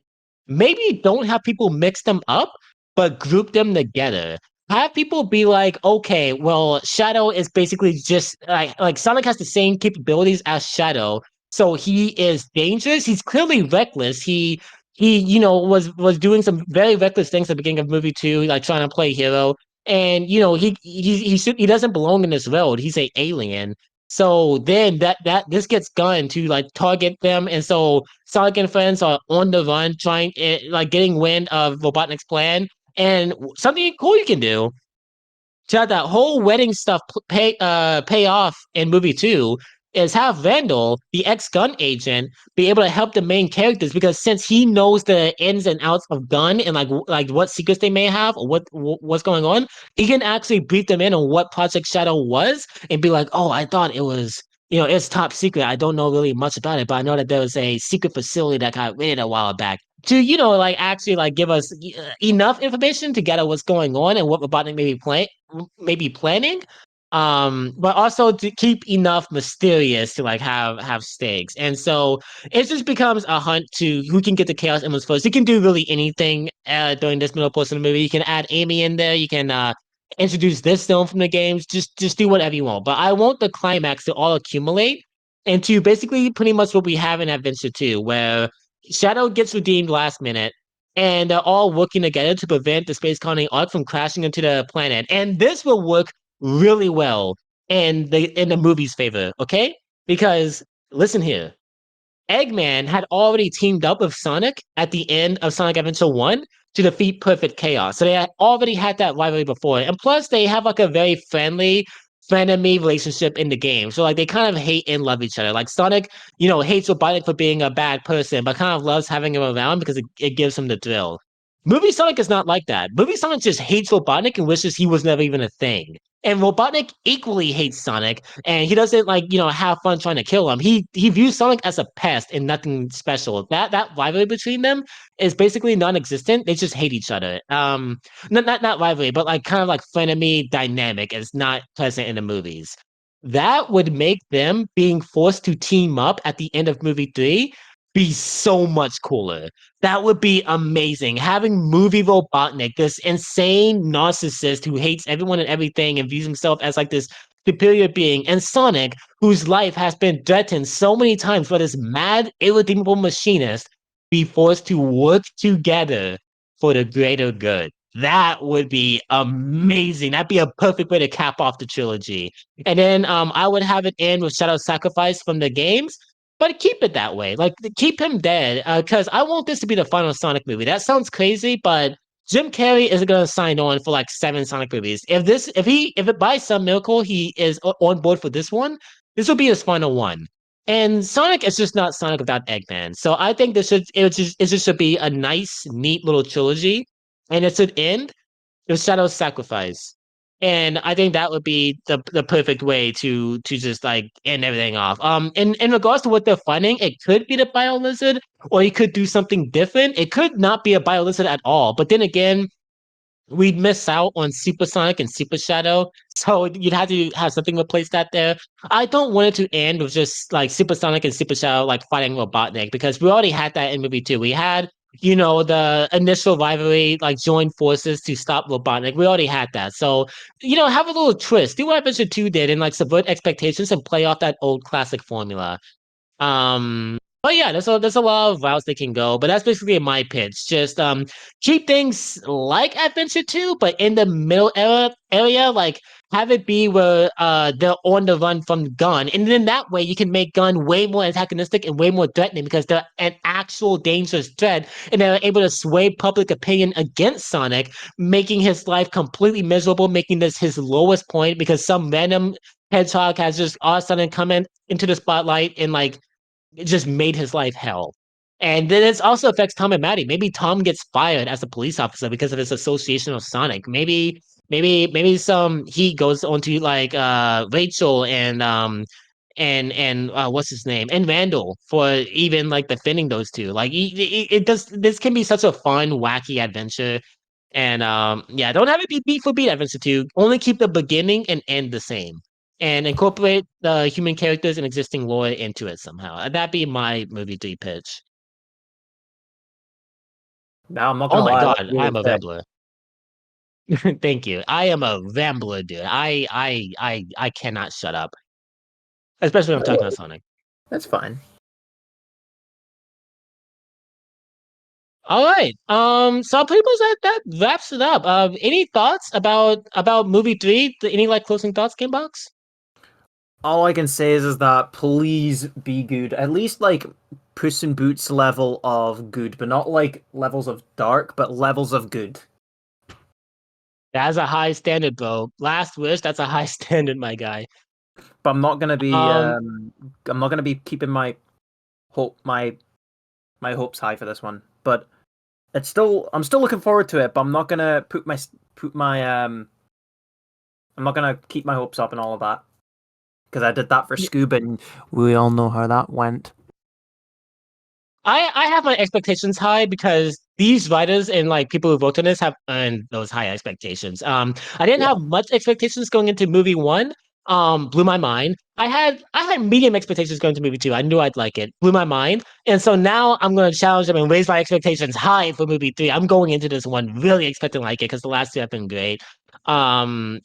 maybe don't have people mix them up, but group them together. Have people be like, okay, well, Shadow is basically just like Sonic has the same capabilities as Shadow, so he is dangerous. He's clearly reckless. He was doing some very reckless things at the beginning of movie two, like trying to play hero. And he doesn't belong in this world. He's a alien. So then that this gets done to like target them, and so Sonic and friends are on the run, trying like getting wind of Robotnik's plan. And something cool you can do to have that whole wedding stuff pay off in movie two is have Randall, the ex-gun agent, be able to help the main characters because since he knows the ins and outs of gun and like what secrets they may have or what's going on, he can actually brief them in on what Project Shadow was and be like, oh, I thought it was. It's top secret. I don't know really much about it, but I know that there was a secret facility that got raided a while back to like actually like give us enough information to get at what's going on and what Robotnik may be planning, but also to keep enough mysterious to like have stakes. And so it just becomes a hunt to who can get the Chaos Emeralds first. You can do really anything during this middle portion of the movie. You can add Amy in there. You can introduce this film from the games. Just do whatever you want. But I want the climax to all accumulate into basically pretty much what we have in Adventure 2, where Shadow gets redeemed last minute, and they're all working together to prevent the space colony arc from crashing into the planet. And this will work really well in the movie's favor, okay? Because listen here, Eggman had already teamed up with Sonic at the end of Sonic Adventure 1 to defeat Perfect Chaos. So they had already had that rivalry before. And plus, they have like a very friendly, frenemy relationship in the game. So like they kind of hate and love each other. Like Sonic, hates Robotnik for being a bad person, but kind of loves having him around because it gives him the thrill. Movie Sonic is not like that. Movie Sonic just hates Robotnik and wishes he was never even a thing. And Robotnik equally hates Sonic, and he doesn't have fun trying to kill him. He views Sonic as a pest and nothing special. That rivalry between them is basically non-existent. They just hate each other. Not rivalry, but like kind of like frenemy dynamic is not present in the movies. That would make them being forced to team up at the end of movie 3 be so much cooler. That would be amazing. Having movie Robotnik, this insane narcissist who hates everyone and everything and views himself as like this superior being, and Sonic, whose life has been threatened so many times by this mad, irredeemable machinist, be forced to work together for the greater good. That would be amazing. That'd be a perfect way to cap off the trilogy. And then I would have it end with Shadow Sacrifice from the games, but keep it that way. Like keep him dead, because I want this to be the final Sonic movie. That sounds crazy, but Jim Carrey isn't gonna sign on for like 7 Sonic movies. If it by some miracle he is on board for this one, this will be his final one. And Sonic is just not Sonic without Eggman. So I think it just should be a nice, neat little trilogy, and it should end with Shadow Sacrifice. And I think that would be the perfect way to just like end everything off. In regards to what they're finding, it could be the Bio Lizard, or you could do something different. It could not be a Bio Lizard at all. But then again, we'd miss out on Supersonic and Super Shadow, so you'd have to have something replace that there. I don't want it to end with just like Supersonic and Super Shadow like fighting Robotnik, because we already had that in movie 2. We had the initial rivalry, like join forces to stop Robotnik. We already had that. So, have a little twist. Do what Adventure 2 did and like subvert expectations and play off that old classic formula. But yeah, there's a lot of routes they can go, but that's basically my pitch. Just keep things like Adventure 2, but in the middle area, like have it be where they're on the run from Gun, and then that way you can make Gun way more antagonistic and way more threatening because they're an actual dangerous threat, and they're able to sway public opinion against Sonic, making his life completely miserable, making this his lowest point because some random hedgehog has just all of a sudden come into the spotlight and like it just made his life hell. And then it also affects Tom and Maddie. Maybe Tom gets fired as a police officer because of his association with Sonic. Maybe some heat goes onto like Rachel and what's his name, and Randall for even like defending those two. Like it does. This can be such a fun, wacky adventure. And yeah, don't have it be beat for beat Adventure 2. Only keep the beginning and end the same. And incorporate the human characters and existing lore into it somehow. That'd be my movie 3 pitch. Now I'm not Oh gonna my lie, that's god, really I'm a sick. rambler. Thank you. I am a rambler, dude. I cannot shut up. Especially when I'm talking about Sonic. That's fine. All right. So pretty much that wraps it up. Any thoughts about movie 3? Any like closing thoughts, Gamebox? All I can say is that please be good. At least like Puss in Boots level of good, but not like levels of dark, but levels of good. That's a high standard, bro. Last wish, that's a high standard, my guy. But I'm not gonna be Um, keeping my hope my hopes high for this one. But I'm still looking forward to it, but I'm not gonna put my I'm not gonna keep my hopes up and all of that. Because I did that for Scuba, and we all know how that went. I have my expectations high because these writers and like people who vote on this have earned those high expectations. I didn't Yeah. have much expectations going into movie 1. Blew my mind. I had medium expectations going to movie 2. I knew I'd like it. Blew my mind. And so now I'm going to challenge them and raise my expectations high for movie 3. I'm going into this one really expecting to like it because the last 2 have been great. And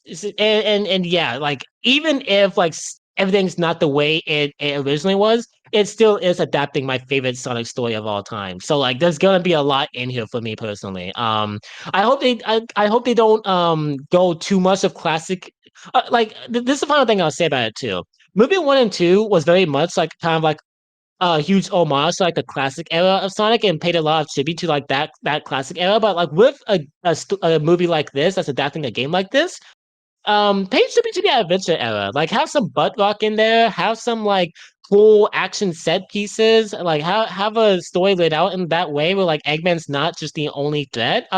yeah, like even if like everything's not the way it originally was, it still is adapting my favorite Sonic story of all time. So like there's gonna be a lot in here for me personally. I hope they don't go too much of classic. This is the final thing I'll say about it too. Movie 1 and 2 was very much like kind of like a huge homage to like the classic era of Sonic and paid a lot of tribute to like that classic era. But like with a movie like this that's adapting a game like this, pay tribute to the adventure era. Like have some butt rock in there, have some like cool action set pieces, like have a story laid out in that way where like Eggman's not just the only threat.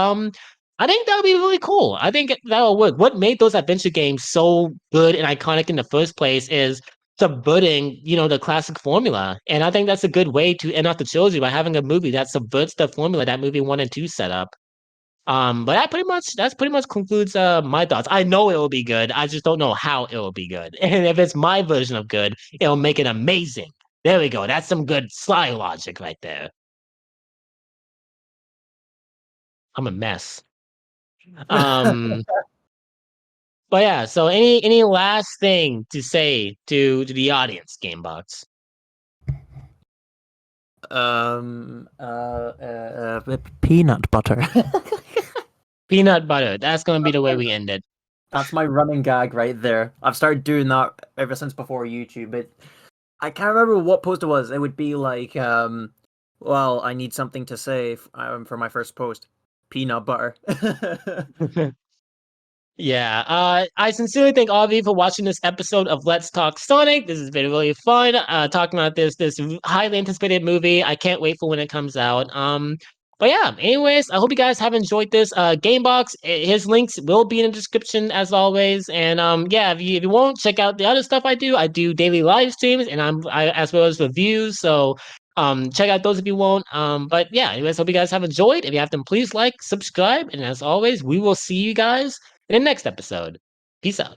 I think that would be really cool. I think that would work. What made those adventure games so good and iconic in the first place is subverting, the classic formula. And I think that's a good way to end off the trilogy by having a movie that subverts the formula that movie one and two set up. But that pretty much concludes my thoughts. I know it will be good. I just don't know how it will be good. And if it's my version of good, it'll make it amazing. There we go. That's some good sly logic right there. I'm a mess. Um, but yeah. So any last thing to say to the audience, Gamebox? Peanut butter. Peanut butter. That's gonna be the way we end it. That's my running gag right there. I've started doing that ever since before YouTube. I can't remember what post it was. It would be like, well, I need something to say for my first post. Peanut butter. Yeah, I sincerely thank all of you for watching this episode of Let's Talk Sonic. This has been really fun. Talking about this highly anticipated movie. I can't wait for when it comes out. But yeah, anyways, I hope you guys have enjoyed this. Gamebox, his links will be in the description as always. And yeah, if you won't check out the other stuff I do. I do daily live streams and as well as reviews. So check out those if you won't. But yeah, anyways, hope you guys have enjoyed. If you have them, please like, subscribe, and as always, we will see you guys in the next episode. Peace out.